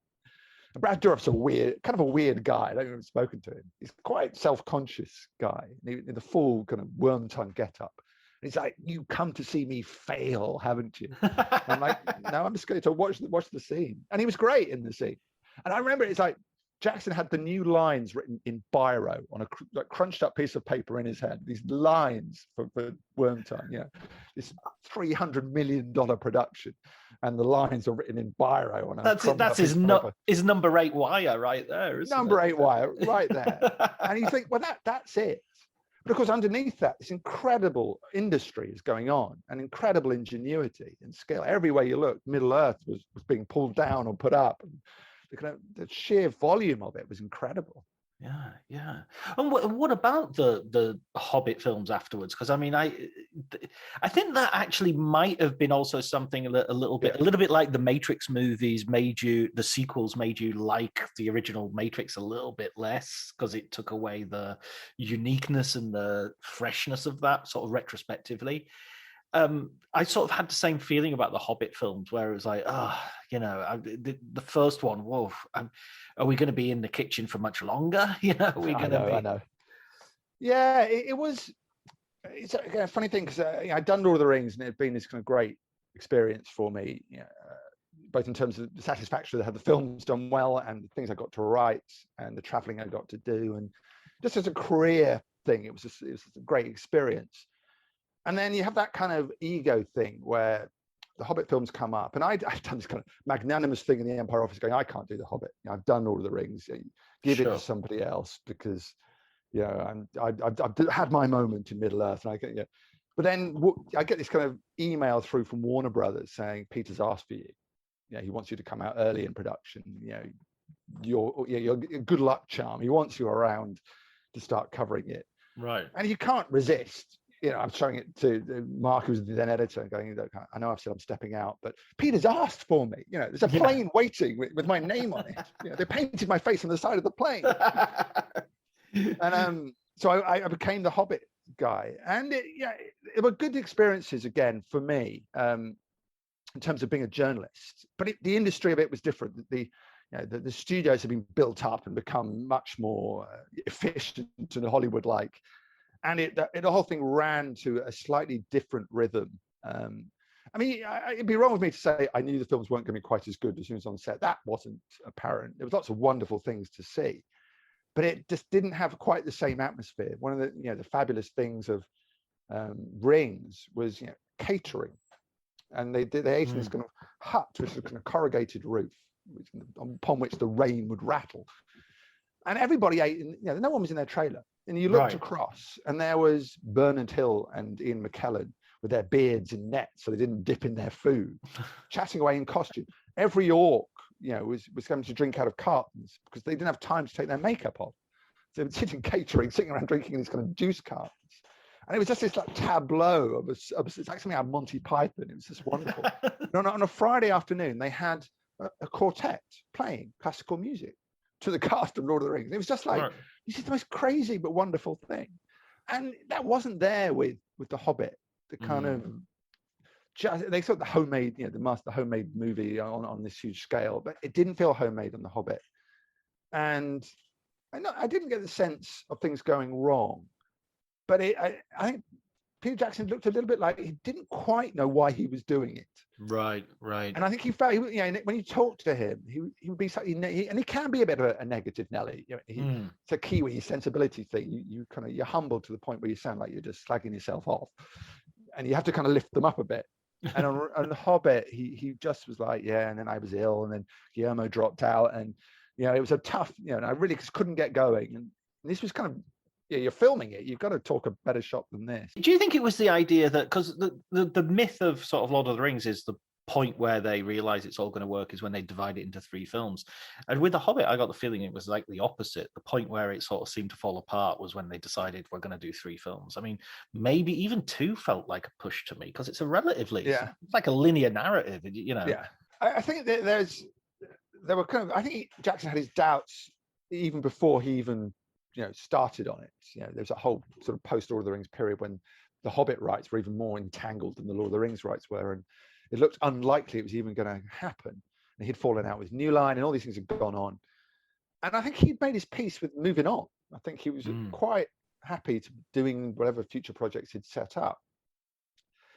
And Brad Dourif's a weird guy. I don't even have spoken to him. He's quite self-conscious guy in the full kind of worm tongue get-up. And he's like, you come to see me fail, haven't you? I'm like, no, I'm just going to watch the scene. And he was great in the scene. And I remember it's like, Jackson had the new lines written in biro on a crunched up piece of paper in his head. These lines for Wormtongue, this $300 million production, and the lines are written in biro on a. That's his number 8 wire right there. Number 8 wire right there, and you think, well, that's it. But of course, underneath that, this incredible industry is going on, and incredible ingenuity and skill. Everywhere you look, Middle Earth was being pulled down or put up. And the sheer volume of it was incredible. Yeah. And what about the Hobbit films afterwards? Because I mean, I think that actually might have been also something a little bit like the Matrix movies the sequels made you like the original Matrix a little bit less, because it took away the uniqueness and the freshness of that sort of retrospectively. I sort of had the same feeling about the Hobbit films, where it was like, the first one, whoa, are we going to be in the kitchen for much longer? Are we going to be? I know. Yeah, it's a funny thing, because I'd done Lord of the Rings, and it had been this kind of great experience for me, both in terms of the satisfaction that had the films done well, and the things I got to write, and the traveling I got to do, and just as a career thing, it was a great experience. And then you have that kind of ego thing where the Hobbit films come up, and I've done this kind of magnanimous thing in the Empire office going, I can't do the Hobbit. I've done Lord of the Rings. Give it to somebody else, because I've had my moment in Middle Earth, and but then I get this kind of email through from Warner Brothers saying, Peter's asked for you. He wants you to come out early in production. You're a good luck charm. He wants you around to start covering it. Right. And you can't resist. I'm showing it to Mark, who's the then editor, going, I know I've said I'm stepping out, but Peter's asked for me. There's a plane waiting with my name on it. They painted my face on the side of the plane. And so I became the Hobbit guy. And it were good experiences, again, for me, in terms of being a journalist. But the industry of it was different. The studios have been built up and become much more efficient and Hollywood-like. And the whole thing ran to a slightly different rhythm. It'd be wrong of me to say I knew the films weren't going to be quite as good as soon as on set. That wasn't apparent. There was lots of wonderful things to see, but it just didn't have quite the same atmosphere. One of the fabulous things of Rings was catering, and they ate in this kind of hut with a kind of corrugated roof, upon which the rain would rattle, and everybody ate. No one was in their trailer. And you looked across, and there was Bernard Hill and Ian McKellen with their beards in nets, so they didn't dip in their food, chatting away in costume. Every orc, was coming to drink out of cartons because they didn't have time to take their makeup off. So they were sitting catering, sitting around drinking in these kind of juice cartons. And it was just this like tableau it's like something out of Monty Python. It was just wonderful. On a Friday afternoon, they had a quartet playing classical music to the cast of Lord of the Rings. It was just like, this is the most crazy but wonderful thing. And that wasn't there with The Hobbit. The kind of, they thought the homemade, the homemade movie on this huge scale, but it didn't feel homemade on The Hobbit. And I didn't get the sense of things going wrong, but I think Peter Jackson looked a little bit like he didn't quite know why he was doing it. Right. And I think he felt, when you talk to him, he would be slightly, and he can be a bit of a negative Nelly. It's a Kiwi sensibility thing. You're humble to the point where you sound like you're just slagging yourself off, and you have to kind of lift them up a bit. And on The Hobbit, he just was like, yeah. And then I was ill, and then Guillermo dropped out, and it was a tough, and I really just couldn't get going. And this was kind of, you're filming it, you've got to talk a better shot than this. Do you think it was the idea that, because the myth of sort of Lord of the Rings is the point where they realize it's all going to work is when they divide it into 3 films, and with The Hobbit I got the feeling it was like the opposite. The point where it sort of seemed to fall apart was when they decided we're going to do 3 films. I mean, maybe even 2 felt like a push to me, because it's a relatively it's like a linear narrative, Yeah, I think that there were kind of, I think Jackson had his doubts even before he even started on it. There's a whole sort of post Lord of the Rings period when the Hobbit rights were even more entangled than the Lord of the Rings rights were, and it looked unlikely it was even going to happen. And he'd fallen out with New Line, and all these things had gone on. And I think he'd made his peace with moving on. I think he was quite happy to doing whatever future projects he'd set up.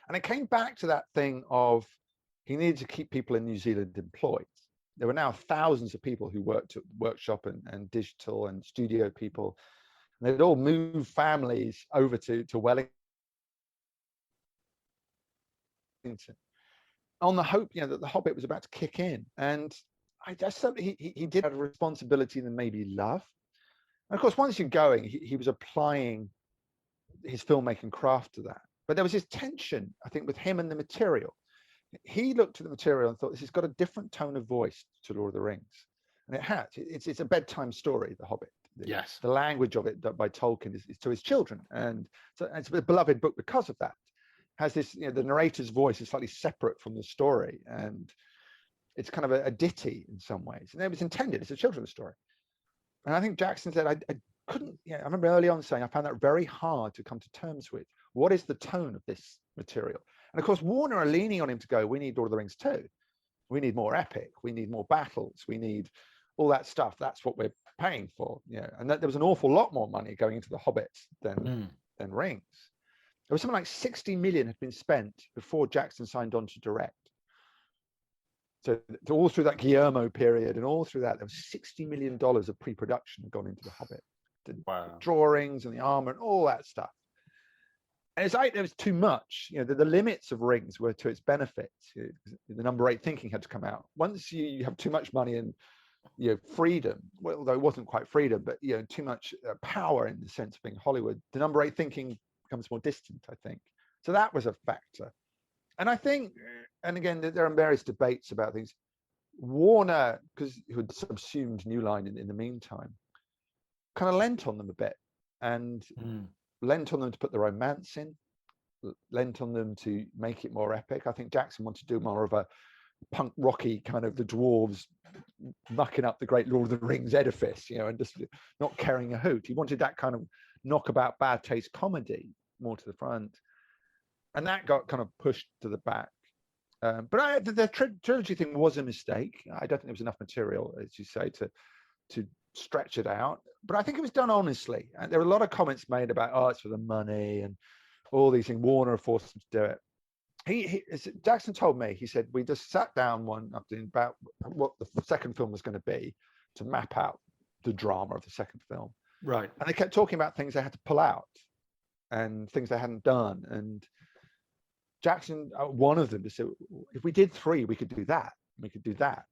And it came back to that thing of he needed to keep people in New Zealand employed. There were now thousands of people who worked at workshop and digital and studio people. And they'd all moved families over to Wellington on the hope, that the Hobbit was about to kick in. And I just thought he did have a responsibility and maybe love. And of course, once you're going, he was applying his filmmaking craft to that. But there was this tension, I think, with him and the material. He looked at the material and thought, this has got a different tone of voice to Lord of the Rings. And it has. It's a bedtime story, The Hobbit. Yes. The language of it by Tolkien is to his children. And so it's a beloved book because of that. Has this, the narrator's voice is slightly separate from the story, and it's kind of a ditty in some ways. And it was intended as a children's story. And I think Jackson said, I couldn't, I remember early on saying I found that very hard to come to terms with. What is the tone of this material? And of course, Warner are leaning on him to go, we need Lord of the Rings too. We need more epic. We need more battles. We need all that stuff. That's what we're paying for. And that there was an awful lot more money going into The Hobbit than Rings. There was something like 60 million had been spent before Jackson signed on to direct. So all through that Guillermo period and all through that, there was $60 million of pre-production had gone into The Hobbit. The drawings and the armor and all that stuff. And it's like there was too much. The limits of Rings were to its benefit. The number 8 thinking had to come out. Once you have too much money and freedom, well, although it wasn't quite freedom, but too much power in the sense of being Hollywood, the number 8 thinking becomes more distant, I think. So that was a factor. And I think, and again, there are various debates about things. Warner, because who had subsumed New Line in the meantime, kind of lent on them a bit and lent on them to put the romance in, lent on them to make it more epic. I think Jackson wanted to do more of a punk rocky kind of the dwarves mucking up the great Lord of the Rings edifice, and just not caring a hoot. He wanted that kind of knockabout bad taste comedy more to the front. And that got kind of pushed to the back. But the trilogy thing was a mistake. I don't think there was enough material, as you say, to stretch it out. But I think it was done honestly. And there were a lot of comments made about, it's for the money and all these things. Warner forced him to do it. Jackson told me, he said, we just sat down one afternoon about what the second film was going to be to map out the drama of the second film. Right. And they kept talking about things they had to pull out and things they hadn't done. And Jackson, one of them, just said, if we did 3, we could do that. We could do that.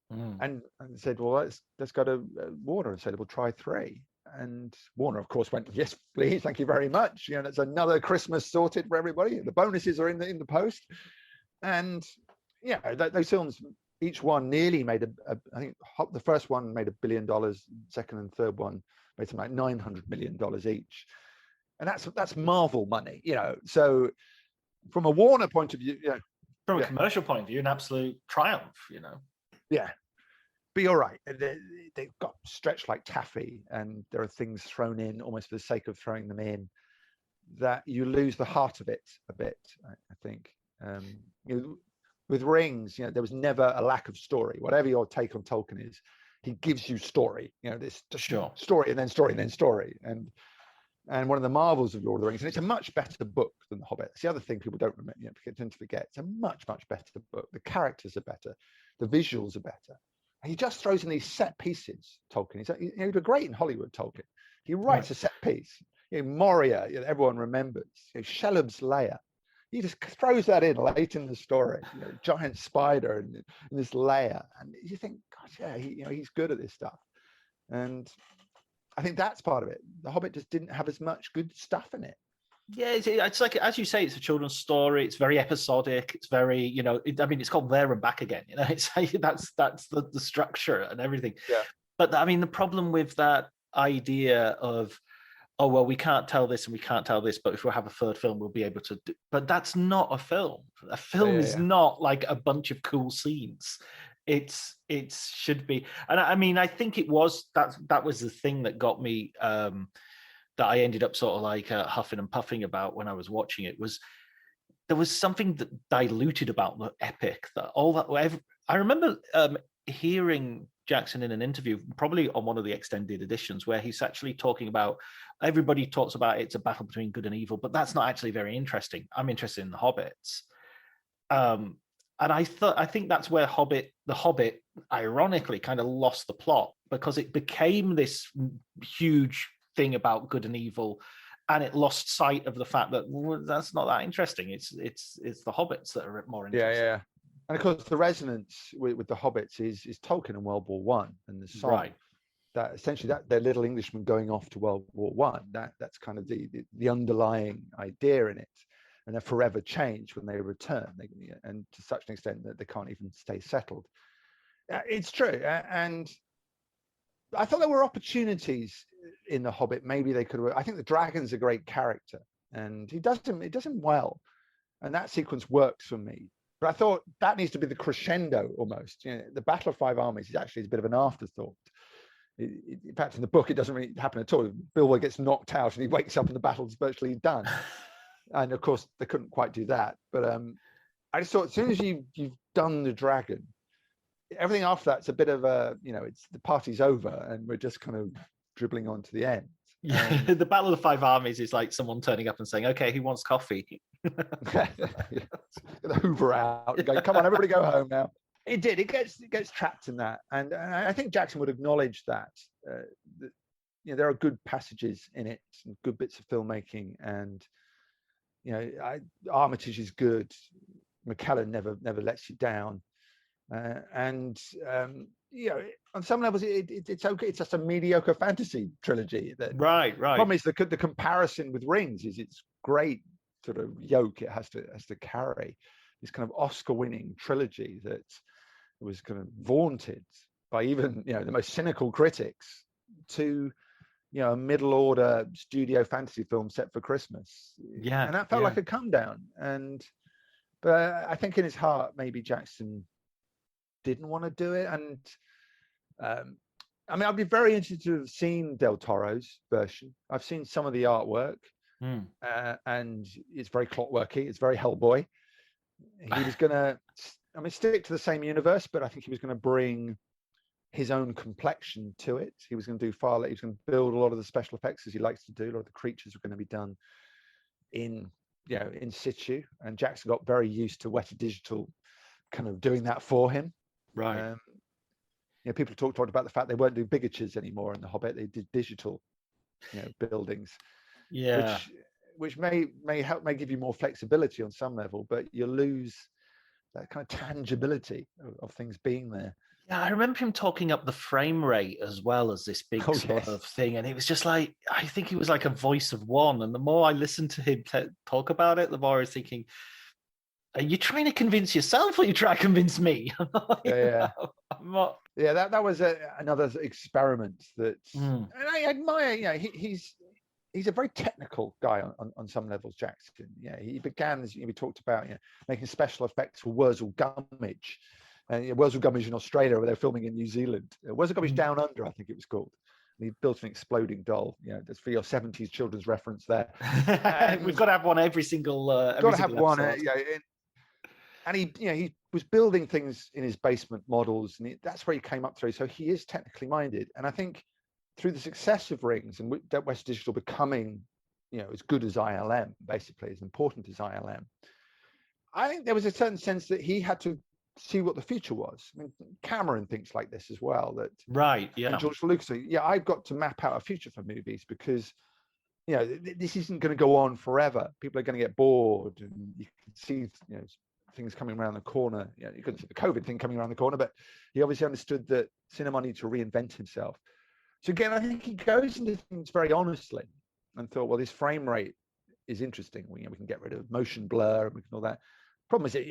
And said, well, let's go to Warner and said, we'll try 3. And Warner, of course, went, yes, please, thank you very much. That's another Christmas sorted for everybody. The bonuses are in the post. And those films, each one nearly made I think the first one made $1 billion, second and third one made something like $900 million each. And that's Marvel money, So from a Warner point of view, from a commercial point of view, an absolute triumph, Yeah. But you're right. They've got stretched like taffy, and there are things thrown in almost for the sake of throwing them in that you lose the heart of it a bit, I think. With Rings, there was never a lack of story. Whatever your take on Tolkien is, he gives you story. This story and then story and then story. And one of the marvels of Lord of the Rings, and it's a much better book than The Hobbit. It's the other thing people don't remember, tend to forget. It's a much, much better book. The characters are better. The visuals are better. And he just throws in these set pieces, Tolkien. He was great in Hollywood, Tolkien. He writes a set piece. Moria, everyone remembers. Shelob's lair. he just throws that in late in the story, giant spider in this layer, and you think, gosh, yeah, he's good at this stuff. And I think that's part of it. The Hobbit just didn't have as much good stuff in it. Yeah, it's like, as you say, it's a children's story. It's very episodic. It's very, it's called There and Back Again. It's that's the structure and everything. Yeah. But the problem with that idea of, oh, well, we can't tell this and we can't tell this, but if we have a third film, we'll be able to do. But that's not a film. A film is not like a bunch of cool scenes. It should be. And I think it was, that was the thing that got me, that I ended up sort of like huffing and puffing about when I was watching it, was there was something that diluted about the epic, that all that. I remember hearing Jackson in an interview, probably on one of the extended editions, where he's actually talking about, everybody talks about it's a battle between good and evil, but that's not actually very interesting. I'm interested in the hobbits. And I think that's where the Hobbit, ironically, kind of lost the plot, because it became this huge thing about good and evil, and it lost sight of the fact that that's not that interesting. It's the hobbits that are more interesting. Yeah. And of course, the resonance with the hobbits is Tolkien in World War One, and the song, right, that essentially that their little Englishman going off to World War One. That's kind of the underlying idea in it, and they're forever changed when they return, and to such an extent that they can't even stay settled. It's true, and I thought there were opportunities in the Hobbit. Maybe they could have. I think the dragon's a great character, and he does him well, and that sequence works for me. But I thought that needs to be the crescendo almost. The Battle of Five Armies is actually a bit of an afterthought. In fact, in the book, it doesn't really happen at all. Bilbo gets knocked out, and he wakes up, and the battle's virtually done. And of course, they couldn't quite do that. But I just thought, as soon as you've done the dragon, everything after that's a bit of a, it's the party's over, and we're just kind of dribbling on to the end. Yeah, the Battle of the Five Armies is like someone turning up and saying, "Okay, who wants coffee?" The Hoover out and go, "Come on, everybody, go home now." It did. It gets trapped in that, and I think Jackson would acknowledge that. There are good passages in it, and good bits of filmmaking, and Armitage is good. McKellen never lets you down. On some levels, it's okay. It's just a mediocre fantasy trilogy. Right. The problem is the comparison with Rings is its great sort of yoke it has to carry. This kind of Oscar-winning trilogy that was kind of vaunted by even the most cynical critics, to a middle-order studio fantasy film set for Christmas. Yeah, and that felt like a come down. But I think in his heart, maybe Jackson didn't want to do it. And I'd be very interested to have seen Del Toro's version. I've seen some of the artwork, and it's very clockworky. It's very Hellboy. He was going to, stick to the same universe, but I think he was going to bring his own complexion to it. He was going to do he was going to build a lot of the special effects as he likes to do. A lot of the creatures were going to be done in situ. And Jackson got very used to Weta Digital kind of doing that for him. Right. People talked about the fact they weren't doing bigatures anymore in The Hobbit. They did digital, buildings. Yeah. Which may give you more flexibility on some level, but you lose that kind of tangibility of things being there. Yeah, I remember him talking up the frame rate as well as this big sort of thing, and it was just like, I think he was like a voice of one. And the more I listened to him talk about it, the more I was thinking, are you trying to convince yourself, or you try to convince me? I'm not. Yeah, that was another experiment that, and I admire. He's a very technical guy on some levels, Jackson. Yeah, he began, as we talked about, making special effects for Wurzel Gummidge. And Wurzel Gummidge in Australia, where they're filming in New Zealand. Wurzel Gummidge Down Under, I think it was called. And he built an exploding doll. That's for your 70s children's reference there. We've got to have one every single. Got to have one. And he was building things in his basement models, and that's where he came up through. So he is technically minded, and I think through the success of Rings and West Digital becoming, as good as ILM, basically as important as ILM, I think there was a certain sense that he had to see what the future was. Cameron thinks like this as well. That right, yeah. And George Lucas, I've got to map out a future for movies, because this isn't going to go on forever. People are going to get bored, and you can see, things coming around the corner. You couldn't see the COVID thing coming around the corner, but he obviously understood that cinema needed to reinvent himself. So again, I think he goes into things very honestly and thought, well, this frame rate is interesting. We can get rid of motion blur and we can all that. Problem is that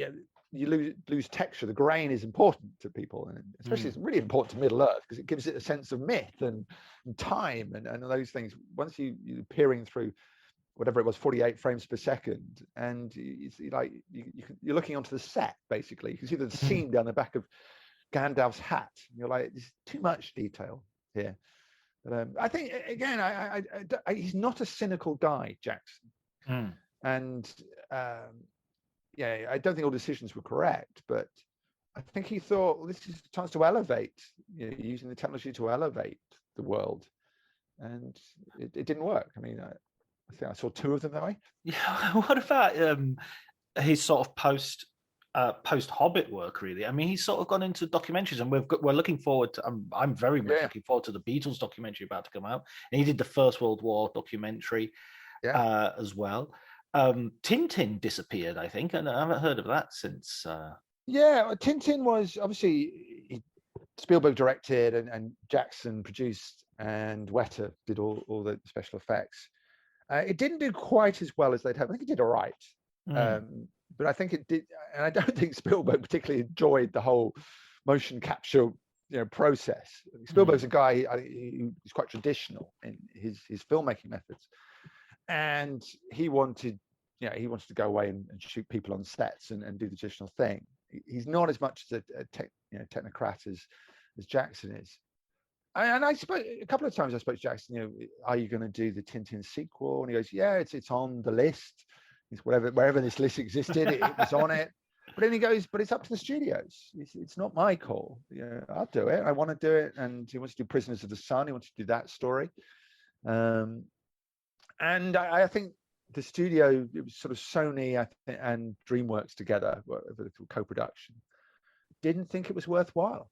you lose texture. The grain is important to people, and especially it's really important to Middle Earth because it gives it a sense of myth and time and those things. Once you're peering through whatever it was, 48 frames per second, and you're looking onto the set basically. You can see the seam down the back of Gandalf's hat. You're like, there's too much detail here. But I think again, he's not a cynical guy, Jackson, and I don't think all decisions were correct, but I think he thought, well, this is a chance to elevate, using the technology to elevate the world, and it didn't work. I mean, I think I saw two of them that way. Yeah. What about his sort of post Hobbit work? Really, I mean, he's sort of gone into documentaries, and we're looking forward to. I'm very much looking forward to the Beatles documentary about to come out. And he did the First World War documentary as well. Tintin disappeared, I think, and I haven't heard of that since. Tintin was obviously Spielberg directed and Jackson produced, and Weta did all the special effects. It didn't do quite as well as they'd hoped. I think it did all right, but I think it did, and I don't think Spielberg particularly enjoyed the whole motion capture process. Spielberg's a guy who's quite traditional in his filmmaking methods, and he wanted to go away and shoot people on sets and do the traditional thing. He's not as much as a technocrat as Jackson is. And I spoke a couple of times. I spoke to Jackson. Are you going to do the Tintin sequel? And he goes, "Yeah, it's on the list. It's wherever this list existed, it was on it." But then he goes, "But it's up to the studios. It's not my call. I'll do it. I want to do it." And he wants to do Prisoners of the Sun. He wants to do that story. And I think the studio, it was sort of Sony and DreamWorks together, whatever co-production, didn't think it was worthwhile.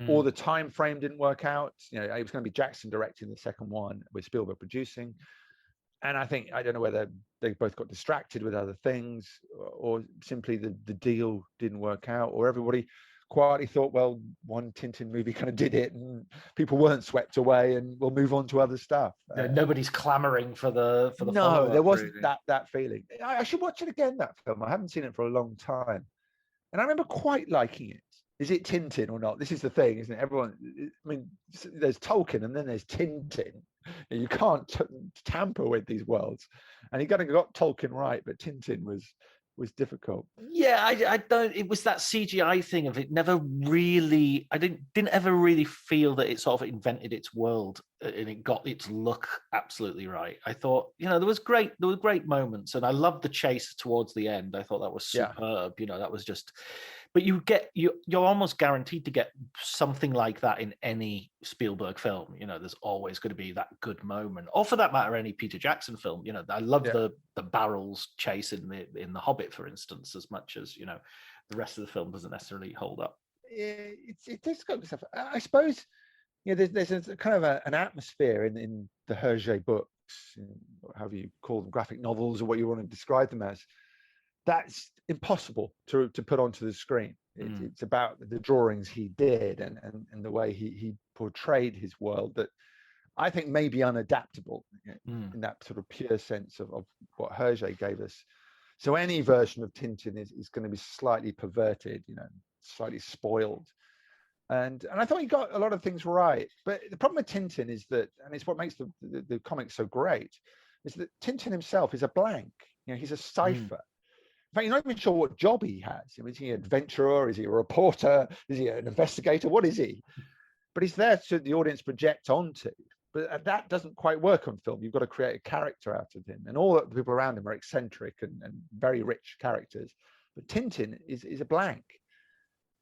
Or the time frame didn't work out. It was going to be Jackson directing the second one with Spielberg producing, and I don't know whether they both got distracted with other things, or simply the deal didn't work out, or everybody quietly thought, well, one Tintin movie kind of did it, and people weren't swept away, and we'll move on to other stuff. Nobody's clamoring for the no, there wasn't that feeling. I should watch it again, that film. I haven't seen it for a long time, and I remember quite liking it. Is it Tintin or not? This is the thing, isn't it? Everyone, I mean, there's Tolkien and then there's Tintin. You can't tamper with these worlds. And he kind of got Tolkien right, but Tintin was difficult. Yeah, I don't. It was that CGI thing of it never really. I didn't ever really feel that it sort of invented its world and it got its look absolutely right. I thought, there were great moments, and I loved the chase towards the end. I thought that was superb. That was just. But you're almost guaranteed to get something like that in any Spielberg film. There's always going to be that good moment, or for that matter, any Peter Jackson film. I love the barrels chase in the Hobbit, for instance, as much as the rest of the film doesn't necessarily hold up. It does got stuff. I suppose there's a kind of an atmosphere in the Hergé books, however you call them, graphic novels, or what you want to describe them as. That's impossible to put onto the screen. It's about the drawings he did and the way he portrayed his world that I think may be unadaptable in that sort of pure sense of what Hergé gave us. So any version of Tintin is going to be slightly perverted, slightly spoiled. And I thought he got a lot of things right. But the problem with Tintin is that, and it's what makes the comic so great, is that Tintin himself is a blank. He's a cipher. In fact, you're not even sure what job he has. Is he an adventurer? Is he a reporter? Is he an investigator? What is he? But he's there to the audience project onto. But that doesn't quite work on film. You've got to create a character out of him. And all the people around him are eccentric and very rich characters. But Tintin is a blank.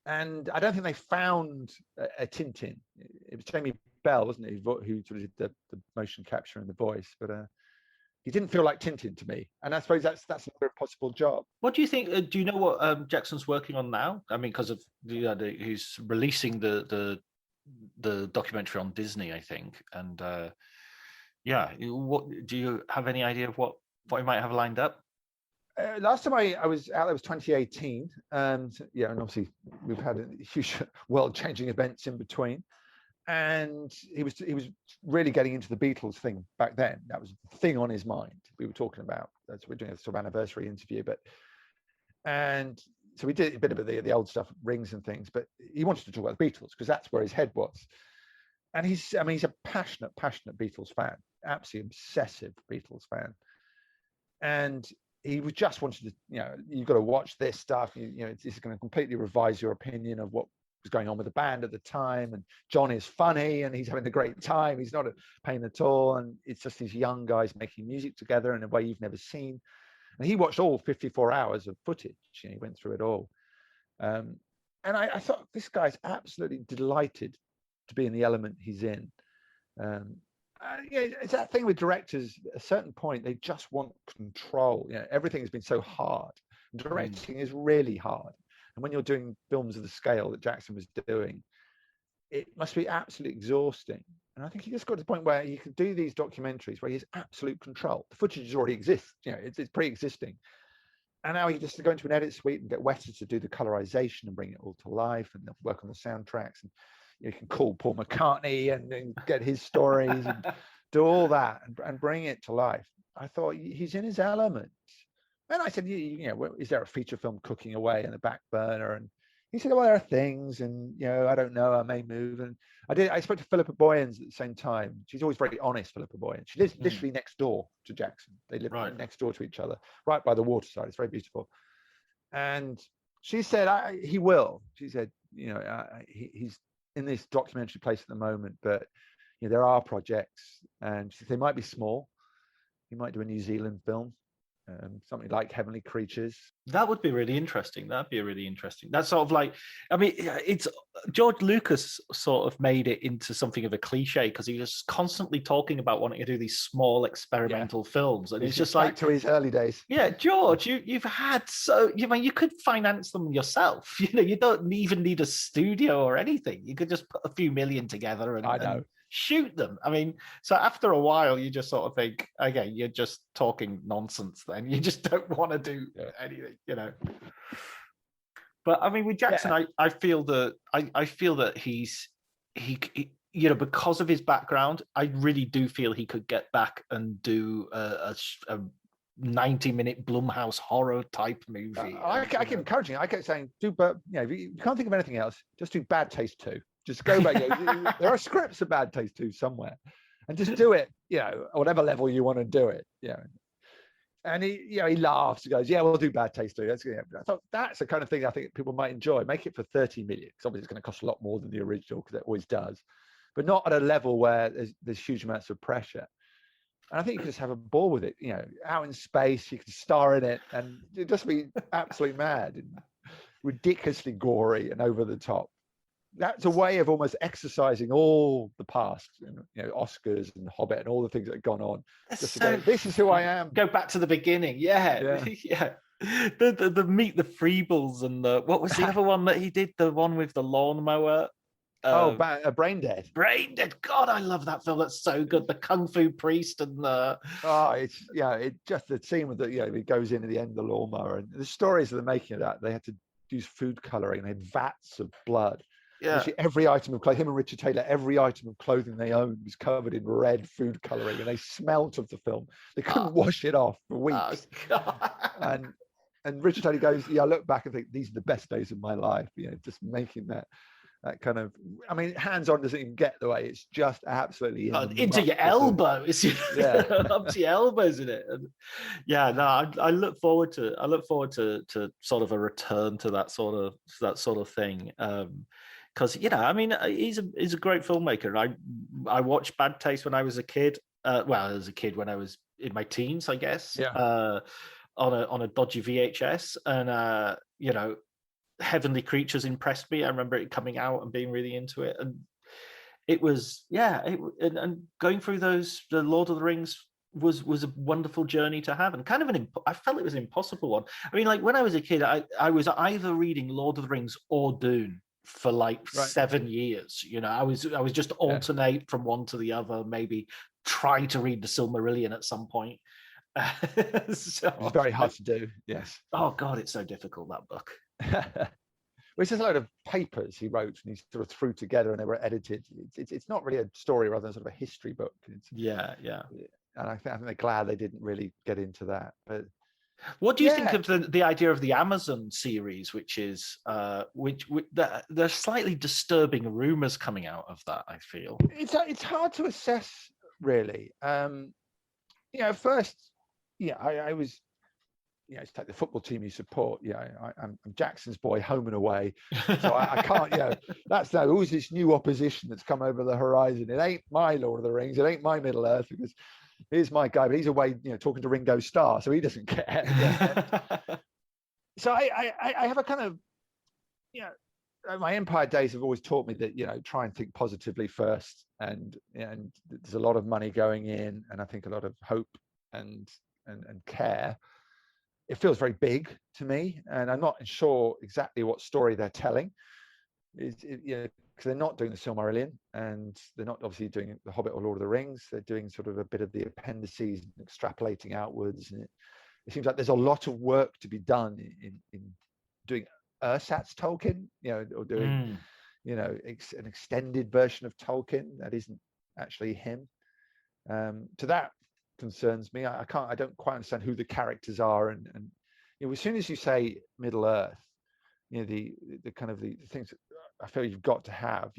And I don't think they found a Tintin. It was Jamie Bell, wasn't it, who sort of did the motion capture and the voice. But he didn't feel like Tintin to me, and I suppose that's another possible job. What do you think? Do you know what Jackson's working on now? I mean, because of he's releasing the documentary on Disney, I think, and Yeah. What do you have any idea of what he might have lined up? Last time I was out there was 2018, and and obviously we've had huge world-changing events in between. And he was really getting into the Beatles thing back then. That was the thing on his mind. We were talking about. We're doing a sort of anniversary interview, and so we did a bit of the old stuff, rings and things. But he wanted to talk about the Beatles because that's where his head was. And he's a passionate Beatles fan, absolutely obsessive Beatles fan. And he just wanted to, you've got to watch this stuff. It's going to completely revise your opinion of what was going on with the band at the time. And John is funny and he's having a great time. He's not a pain at all. And it's just these young guys making music together in a way you've never seen. And he watched all 54 hours of footage. He went through it all. And I thought, this guy's absolutely delighted to be in the element he's in. It's that thing with directors. At a certain point, they just want control. Everything has been so hard. Directing is really hard, and when you're doing films of the scale that Jackson was doing, it must be absolutely exhausting. And I think he just got to the point where you can do these documentaries where he has absolute control. The footage already exists. It's pre-existing, and now he just go into an edit suite and get Weta to do the colorization and bring it all to life, and they'll work on the soundtracks. And you can call Paul McCartney and get his stories and do all that and bring it to life. I thought, he's in his element. And I said, is there a feature film cooking away in the back burner? And he said, well, there are things, and I don't know, I may move. And I spoke to Philippa Boyens at the same time. She's always very honest, Philippa Boyens. She lives literally next door to Jackson. They live next door to each other, right by the waterside. It's very beautiful. And she said, he will. She said, he's in this documentary place at the moment, but there are projects, and they might be small. He might do a New Zealand film, something like Heavenly Creatures. That would be really interesting. That'd be really interesting. That's sort of like, it's George Lucas sort of made it into something of a cliche because he was constantly talking about wanting to do these small experimental films, and it's just back like to his early days. Yeah, George, you've had you could finance them yourself. You don't even need a studio or anything. You could just put a few million together and shoot them. So after a while, you just sort of think, okay, you're just talking nonsense. Then you just don't want to do anything. But with Jackson, I feel that he's because of his background, I really do feel he could get back and do a 90-minute Blumhouse horror type movie. I keep encouraging. I kept saying, if you can't think of anything else, just do Bad Taste 2. Just go back. There are scripts of Bad Taste 2 somewhere, and just do it. Whatever level you want to do it. And he laughs. He goes, "Yeah, we'll do Bad Taste 2." I thought that's the kind of thing I think people might enjoy. Make it for 30 million, because obviously it's going to cost a lot more than the original, because it always does, but not at a level where there's huge amounts of pressure. And I think you can just have a ball with it. Out in space, you can star in it, and it'd just be absolutely mad and ridiculously gory and over the top. That's a way of almost exercising all the past, Oscars and Hobbit and all the things that have gone on. Just to go, this is who I am. Go back to the beginning. Yeah. The Meet the Freebles and what was the other one that he did? The one with the lawnmower. Brain Dead. Brain Dead. God, I love that film. That's so good. The Kung Fu Priest and the. It's just the scene with he goes in at the end of the lawnmower, and the stories of the making of that. They had to use food coloring. They had vats of blood. Yeah. Actually, every item of clothing, him and Richard Taylor, every item of clothing they owned was covered in red food coloring, and they smelt of the film. They couldn't wash it off for weeks. And Richard Taylor goes, I look back and think, these are the best days of my life. just making that kind of, hands-on doesn't even get the way. It's just absolutely into your elbows. Up to your elbows in it. And I look forward to sort of a return to that sort of thing. Because he's a great filmmaker. I watched Bad Taste when I was a kid. When I was in my teens, I guess. Yeah. On a dodgy VHS, and Heavenly Creatures impressed me. I remember it coming out and being really into it, and it was and going through the Lord of the Rings was a wonderful journey to have, and kind of I felt it was an impossible one. When I was a kid, I was either reading Lord of the Rings or Dune for 7 years. I was just alternate from one to the other, maybe try to read the Silmarillion at some point. So, it's very hard to do. Yes. Oh God, it's so difficult, that book. Which is a load of papers he wrote and he sort of threw together and they were edited. It's not really a story rather than sort of a history book. Yeah. And I think they're glad they didn't really get into that. But what do you think of the idea of the Amazon series, which is there's slightly disturbing rumors coming out of that? I feel it's hard to assess, really. First, I was, to take the football team you support. I'm Jackson's boy, home and away. So I can't. That's now always this new opposition that's come over the horizon. It ain't my Lord of the Rings. It ain't my Middle Earth, because here's my guy, but he's away, talking to Ringo Starr, so he doesn't care. So I have a kind of, my Empire days have always taught me that, try and think positively first, and there's a lot of money going in, and I think a lot of hope and care. It feels very big to me, and I'm not sure exactly what story they're telling. Because they're not doing the Silmarillion, and they're not obviously doing the Hobbit or Lord of the Rings. They're doing sort of a bit of the appendices, extrapolating outwards, and it seems like there's a lot of work to be done in doing ersatz Tolkien, or doing an extended version of Tolkien that isn't actually him. So that concerns me. I don't quite understand who the characters are, and as soon as you say Middle Earth, the kind of the things that I feel you've got to have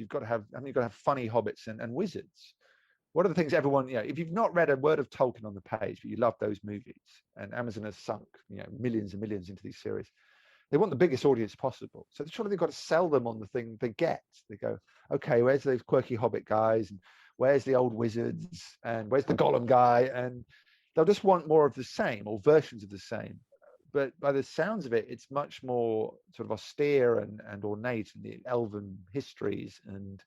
funny hobbits and wizards. What are the things everyone, if you've not read a word of Tolkien on the page, but you love those movies, and Amazon has sunk, millions and millions into these series, they want the biggest audience possible. So surely they've got to sell them on the thing they get. They go, okay, where's those quirky hobbit guys? And where's the old wizards? And where's the Gollum guy? And they'll just want more of the same, or versions of the same. But by the sounds of it, it's much more sort of austere and ornate in the elven histories, and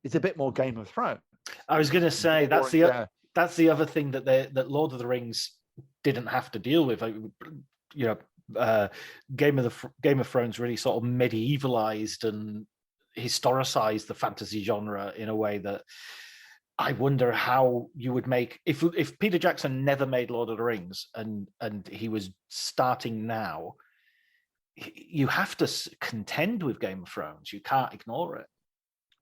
it's a bit more Game of Thrones. I was going to say that's the other thing that Lord of the Rings didn't have to deal with. Game of Thrones really sort of medievalized and historicized the fantasy genre in a way that I wonder how you would make if Peter Jackson never made Lord of the Rings and he was starting now. You have to contend with Game of Thrones. You can't ignore it.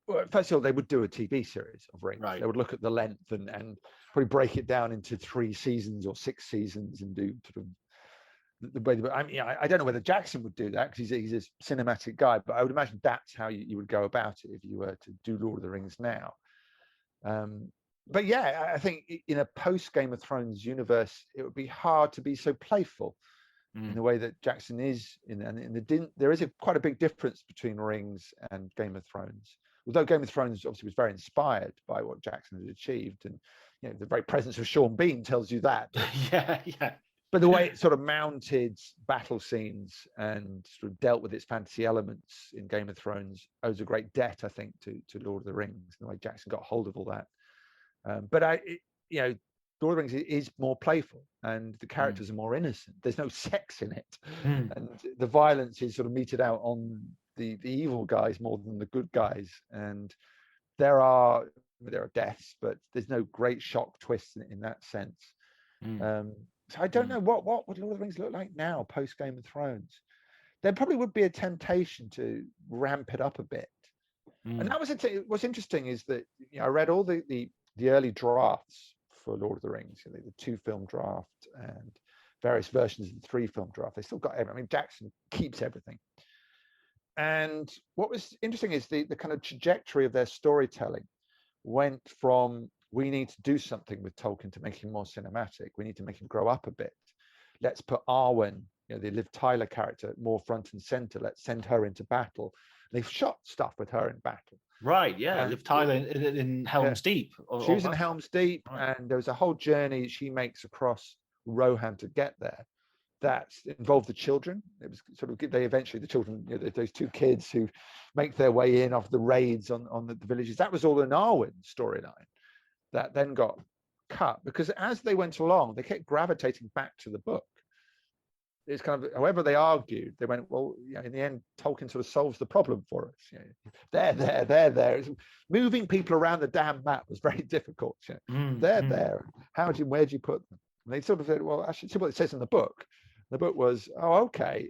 Well, first of all, they would do a TV series of Rings. Right. They would look at the length and probably break it down into 3 seasons or 6 seasons and do sort of the way. I don't know whether Jackson would do that because he's a cinematic guy, but I would imagine that's how you would go about it if you were to do Lord of the Rings now. But yeah, I think in a post Game of Thrones universe, it would be hard to be so playful in the way that Jackson is. There is quite a big difference between Rings and Game of Thrones. Although Game of Thrones obviously was very inspired by what Jackson had achieved, and the very presence of Sean Bean tells you that. yeah. But the way it sort of mounted battle scenes and sort of dealt with its fantasy elements in Game of Thrones owes a great debt, I think, to Lord of the Rings, and the way Jackson got hold of all that. But Lord of the Rings is more playful, and the characters are more innocent. There's no sex in it, and the violence is sort of meted out on the evil guys more than the good guys. And there are deaths, but there's no great shock twists in that sense. So I don't know what would Lord of the Rings look like now post Game of Thrones. There probably would be a temptation to ramp it up a bit. And that was what's interesting is that I read all the early drafts for Lord of the Rings, the 2-film draft and various versions of the 3-film draft. They still got everything. I mean, Jackson keeps everything. And what was interesting is the kind of trajectory of their storytelling went from, we need to do something with Tolkien to make him more cinematic. We need to make him grow up a bit. Let's put Arwen, the Liv Tyler character, more front and center. Let's send her into battle. They've shot stuff with her in battle. Right, yeah. Liv Tyler in Helm's Deep. She was in Helm's Deep, right. And there was a whole journey she makes across Rohan to get there that involved the children. It was sort of, the children, those 2 kids who make their way in after the raids on the villages. That was all an Arwen storyline that then got cut, because as they went along, they kept gravitating back to the book. it's kind of, however they argued, they went, well, in the end, Tolkien sort of solves the problem for us. They're there. It's, moving people around the damn map was very difficult. They're there. Where do you put them? And they sort of said, well, actually, see what it says in the book. The book was, oh, okay,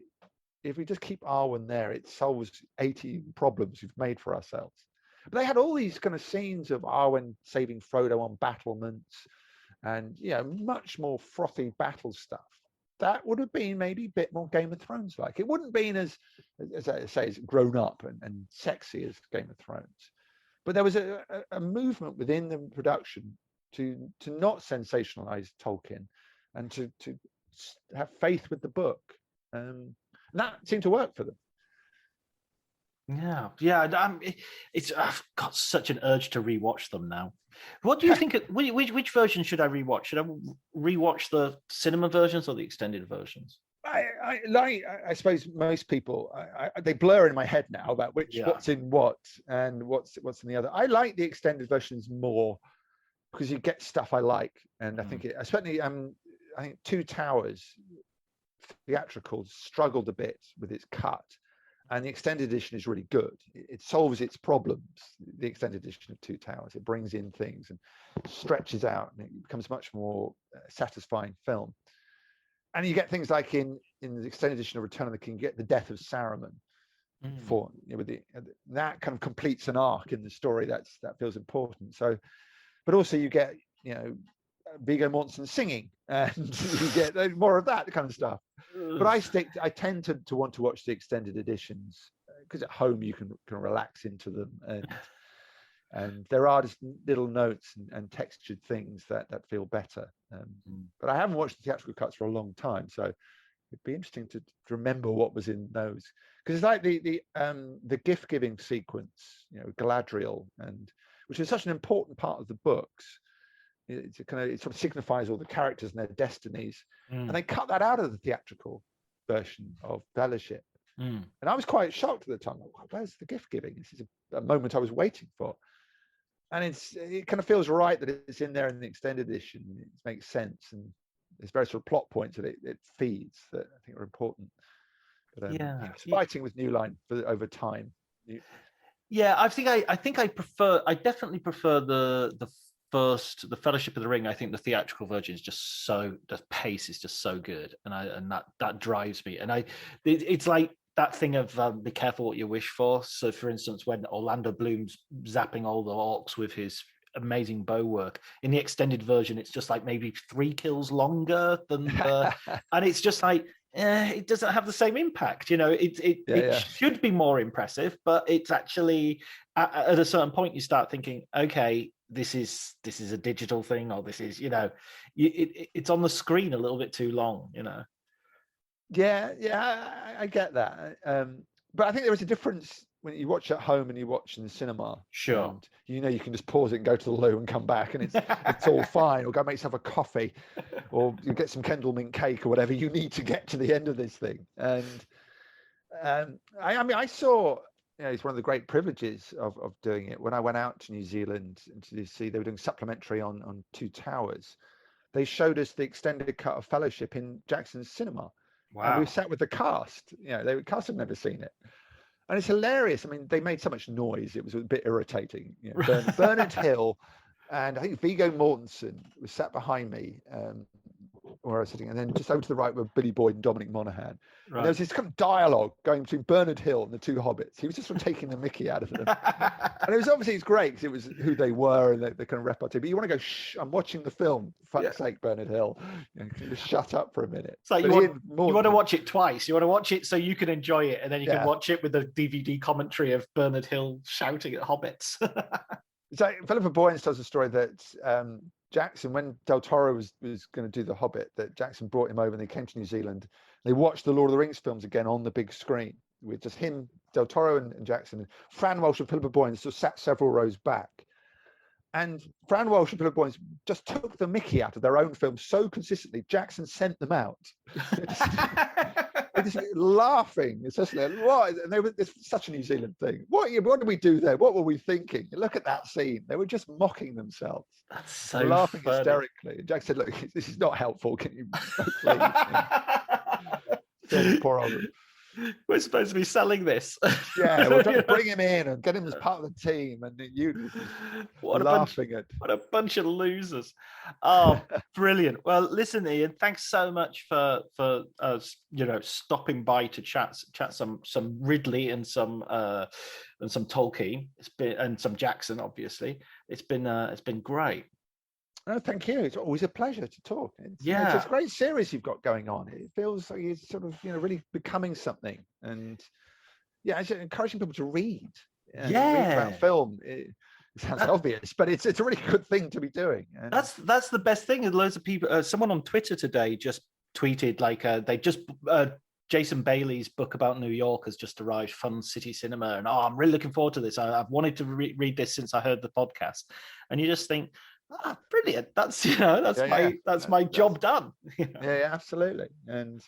if we just keep Arwen there, it solves 80 problems we've made for ourselves. But they had all these kind of scenes of Arwen saving Frodo on battlements and, much more frothy battle stuff. That would have been maybe a bit more Game of Thrones like. It wouldn't have been as I say, as grown up and sexy as Game of Thrones. But there was a movement within the production to not sensationalize Tolkien and to have faith with the book. And that seemed to work for them. Yeah. I've got such an urge to rewatch them now. What do you think? Which version should I rewatch? Should I rewatch the cinema versions or the extended versions? I suppose most people they blur in my head now about what's in what and what's in the other. I like the extended versions more because you get stuff I like, and I think I think Two Towers theatrical struggled a bit with its cut. And the extended edition is really good. It solves its problems, the extended edition of Two Towers. It brings in things and stretches out, and it becomes much more satisfying film. And you get things like in the extended edition of Return of the King, you get the death of Saruman. That kind of completes an arc in the story that feels important. So, but also you get, Viggo Mortensen singing, and you get more of that kind of stuff. But I tend to want to watch the extended editions because at home you can relax into them, and there are just little notes and textured things that feel better. But I haven't watched the theatrical cuts for a long time, so it'd be interesting to remember what was in those, because it's like the gift giving sequence, Galadriel, and which is such an important part of the books. It sort of signifies all the characters and their destinies, and they cut that out of the theatrical version of Fellowship. And I was quite shocked at the time. Where's the gift giving? This is a moment I was waiting for, and it kind of feels right that it's in there in the extended edition. It makes sense, and there's various sort of plot points that it feeds that I think are important. But it's fighting with New Line over time. I definitely prefer the Fellowship of the Ring. I think the theatrical version is just the pace is just so good, and that drives me. And it's like that thing of be careful what you wish for. So, for instance, when Orlando Bloom's zapping all the orcs with his amazing bow work in the extended version, it's just like maybe 3 kills longer than and it's just like it doesn't have the same impact. It should be more impressive, but it's actually at a certain point you start thinking, okay, this is a digital thing, or this is it's on the screen a little bit too long. I get that, but I think there is a difference when you watch at home and you watch in the cinema. Sure. You can just pause it and go to the loo and come back, and it's all fine, or go make yourself a coffee, or you get some Kendall mint cake or whatever you need to get to the end of this thing. And I saw, it's one of the great privileges of doing it. When I went out to New Zealand and to see, they were doing supplementary on Two Towers. They showed us the extended cut of Fellowship in Jackson's cinema. Wow. And we sat with the cast. The cast had never seen it. And it's hilarious. I mean, they made so much noise. It was a bit irritating. Bernard Hill and I think Viggo Mortensen was sat behind me where I was sitting, and then just over to the right were Billy Boyd and Dominic Monaghan. Right. And there was this kind of dialogue going between Bernard Hill and the two hobbits. He was just sort of taking the mickey out of them. And it was obviously, it's great because it was who they were and the kind of repartee. But you want to go, shh, I'm watching the film. For fuck's sake, Bernard Hill. Just shut up for a minute. It's like you want to watch it twice. You want to watch it so you can enjoy it, and then you can watch it with the DVD commentary of Bernard Hill shouting at hobbits. It's like Philippa Boyens tells a story that Jackson, when Del Toro was going to do The Hobbit, that Jackson brought him over and they came to New Zealand. They watched the Lord of the Rings films again on the big screen with just him, Del Toro and Jackson. Fran Welsh and Philippa Boyens just sat several rows back. And Fran Welsh and Philippa Boyens just took the mickey out of their own film so consistently, Jackson sent them out. They're just laughing. It's just like, what? And it's such a New Zealand thing. What did we do there? What were we thinking? Look at that scene. They were just mocking themselves. That's so laughing funny. Hysterically. And Jack said, look, this is not helpful. Can you please? Poor old. We're supposed to be selling this. Yeah, we're trying to bring him in and get him as part of the team, and you laughing at. What a bunch of losers. Oh, brilliant. Well, listen, Ian, thanks so much for stopping by to chat some Ridley and some Tolkien. And some Jackson, obviously. It's been great. Oh, thank you. It's always a pleasure to talk. It's a great series you've got going on. It feels like it's sort of really becoming something, and it's encouraging people to read. Read about film. It sounds obvious, but it's a really good thing to be doing. And that's the best thing. And loads of people. Someone on Twitter today just tweeted Jason Bailey's book about New York has just arrived, Fun City Cinema, and I'm really looking forward to this. I've wanted to read this since I heard the podcast, and you just think. Brilliant! That's my job done. Yeah, absolutely. And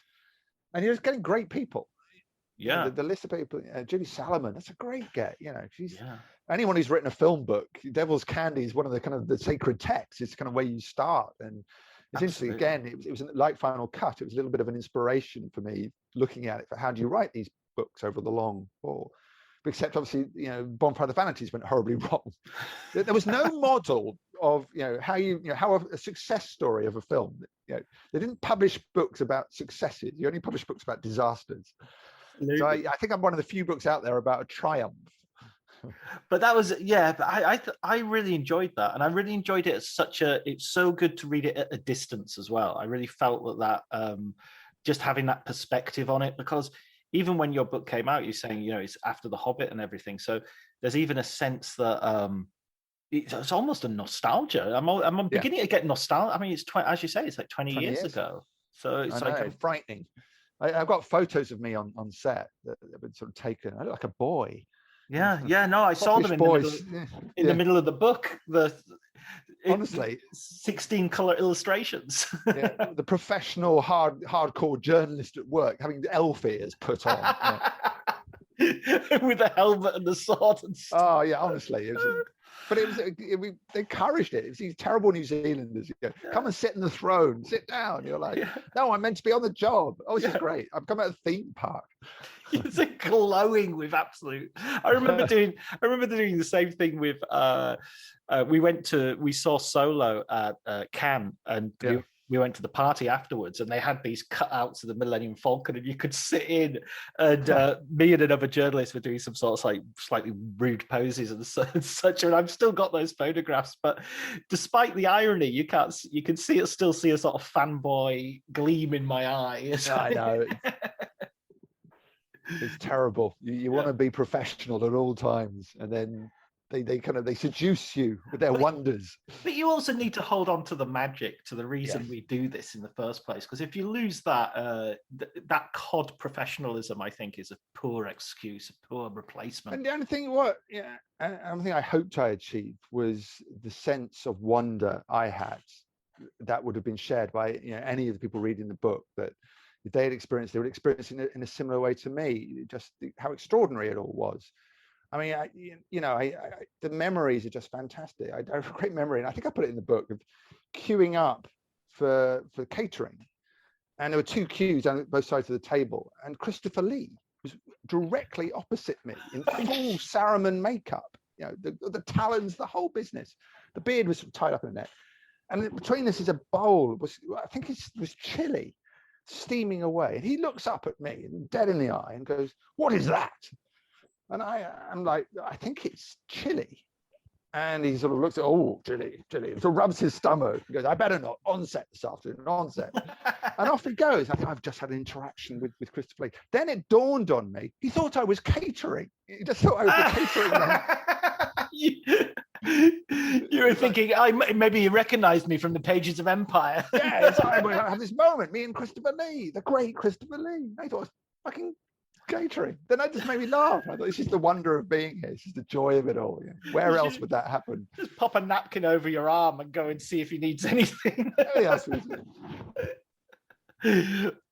you're just getting great people. Yeah, the list of people. Judy Salomon, that's a great get. She's anyone who's written a film book. Devil's Candy is one of the kind of the sacred texts. It's kind of where you start, and it's interesting. Again, it was like Final Cut. It was a little bit of an inspiration for me looking at it for how do you write these books over the long haul. Except obviously, Bonfire of the Vanities went horribly wrong. There was no model of how a success story of a film. They didn't publish books about successes. You only publish books about disasters. Absolutely. So I think I'm one of the few books out there about a triumph. But that was but I really enjoyed that, and I really enjoyed it it's so good to read it at a distance as well. I really felt that just having that perspective on it, because even when your book came out, you're saying, it's after The Hobbit and everything. So there's even a sense that it's almost a nostalgia. I'm beginning to get nostalgia. I mean, it's as you say, it's like 20 years ago. So it's frightening. I've got photos of me on set that have been sort of taken. I look like a boy. Yeah. No, I saw them in the middle of the book. Honestly, 16 color illustrations. The professional hardcore journalist at work having elf ears put on with the helmet and the sword and stuff. Oh yeah, honestly, they encouraged it. It was these terrible New Zealanders. Come and sit in the throne, sit down. You're like, no, I'm meant to be on the job. Oh, this is great. I've come out of the theme park. It's glowing with absolute. I remember doing the same thing with. We saw Solo at Cannes, and we went to the party afterwards, and they had these cutouts of the Millennium Falcon, and you could sit in, and me and another journalist were doing some sort of slightly rude poses and such, and I've still got those photographs. But despite the irony, you can still see a sort of fanboy gleam in my eye. I know. It's terrible. You want to be professional at all times, and then they seduce you with their wonders. But you also need to hold on to the magic, to the reason we do this in the first place. Because if you lose that cod professionalism, I think is a poor excuse, a poor replacement. And the only thing I hoped I achieved was the sense of wonder I had that would have been shared by any of the people reading the book, that if they had experienced, they would experience it in a similar way to me, just how extraordinary it all was. I mean, the memories are just fantastic. I have a great memory, and I think I put it in the book, of queuing up for catering. And there were two queues on both sides of the table, and Christopher Lee was directly opposite me in full Saruman makeup, the talons, the whole business. The beard was tied up in a net. And between us is a bowl, I think it was chili, steaming away. And he looks up at me, dead in the eye, and goes, "What is that?" And I'm like, "I think it's chili." And he sort of looks at, "Oh, chili. And sort of rubs his stomach. He goes, "I better not. On set this afternoon, on set." And off he goes. I think I've just had an interaction with Christopher Lee. Then it dawned on me, he thought I was catering. He just thought I was the catering man. You were thinking, maybe he recognized me from the pages of Empire. Yeah, I had this moment, me and Christopher Lee, the great Christopher Lee. I thought I was fucking catering. Then that just made me laugh. I thought, it's just the wonder of being here. It's just the joy of it all. Where else would that happen? Just pop a napkin over your arm and go and see if he needs anything.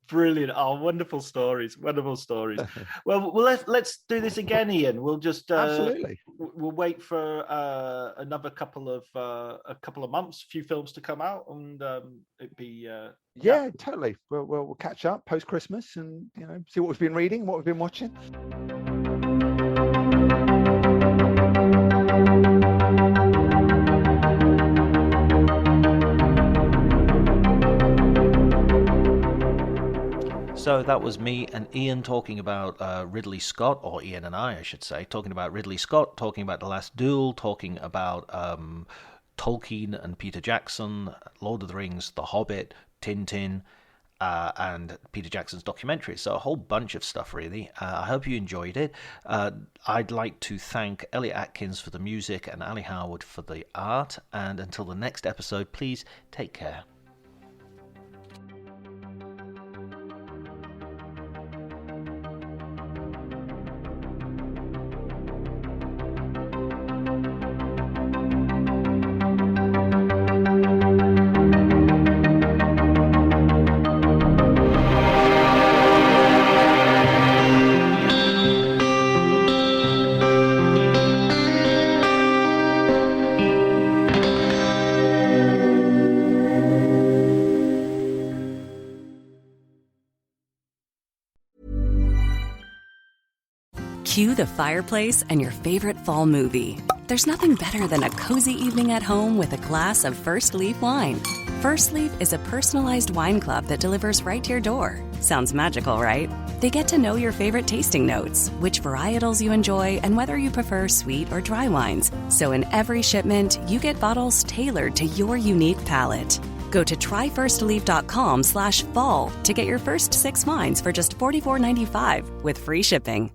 Brilliant. Oh, wonderful stories. Wonderful stories. Well, let's do this again, Ian. We'll just Absolutely. We'll wait for another couple of months, a few films to come out, and it'd be Yeah, totally. We'll catch up post Christmas and see what we've been reading, what we've been watching. So that was me and Ian talking about Ridley Scott, or Ian and I should say, talking about Ridley Scott, talking about The Last Duel, talking about Tolkien and Peter Jackson, Lord of the Rings, The Hobbit, Tintin, and Peter Jackson's documentary. So a whole bunch of stuff, really. I hope you enjoyed it. I'd like to thank Elliot Atkins for the music and Ali Howard for the art. And until the next episode, please take care. Cue the fireplace and your favorite fall movie. There's nothing better than a cozy evening at home with a glass of First Leaf wine. First Leaf is a personalized wine club that delivers right to your door. Sounds magical, right? They get to know your favorite tasting notes, which varietals you enjoy, and whether you prefer sweet or dry wines. So in every shipment, you get bottles tailored to your unique palate. Go to tryfirstleaf.com/fall to get your first 6 wines for just $44.95 with free shipping.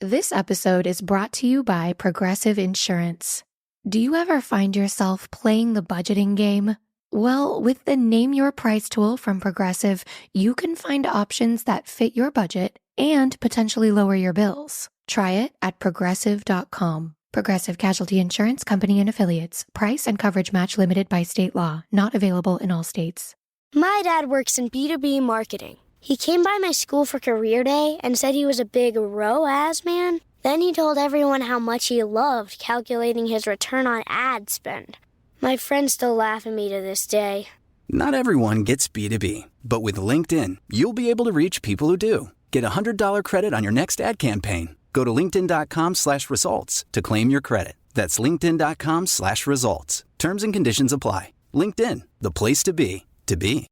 This episode is brought to you by Progressive Insurance. Do you ever find yourself playing the budgeting game? Well, with the Name Your Price tool from Progressive, you can find options that fit your budget and potentially lower your bills. Try it at Progressive.com. Progressive Casualty Insurance Company and Affiliates. Price and coverage match limited by state law. Not available in all states. My dad works in B2B marketing. He came by my school for career day and said he was a big ROAS man. Then he told everyone how much he loved calculating his return on ad spend. My friends still laugh at me to this day. Not everyone gets B2B, but with LinkedIn, you'll be able to reach people who do. Get a $100 credit on your next ad campaign. Go to linkedin.com/results to claim your credit. That's linkedin.com/results. Terms and conditions apply. LinkedIn, the place to be, to be.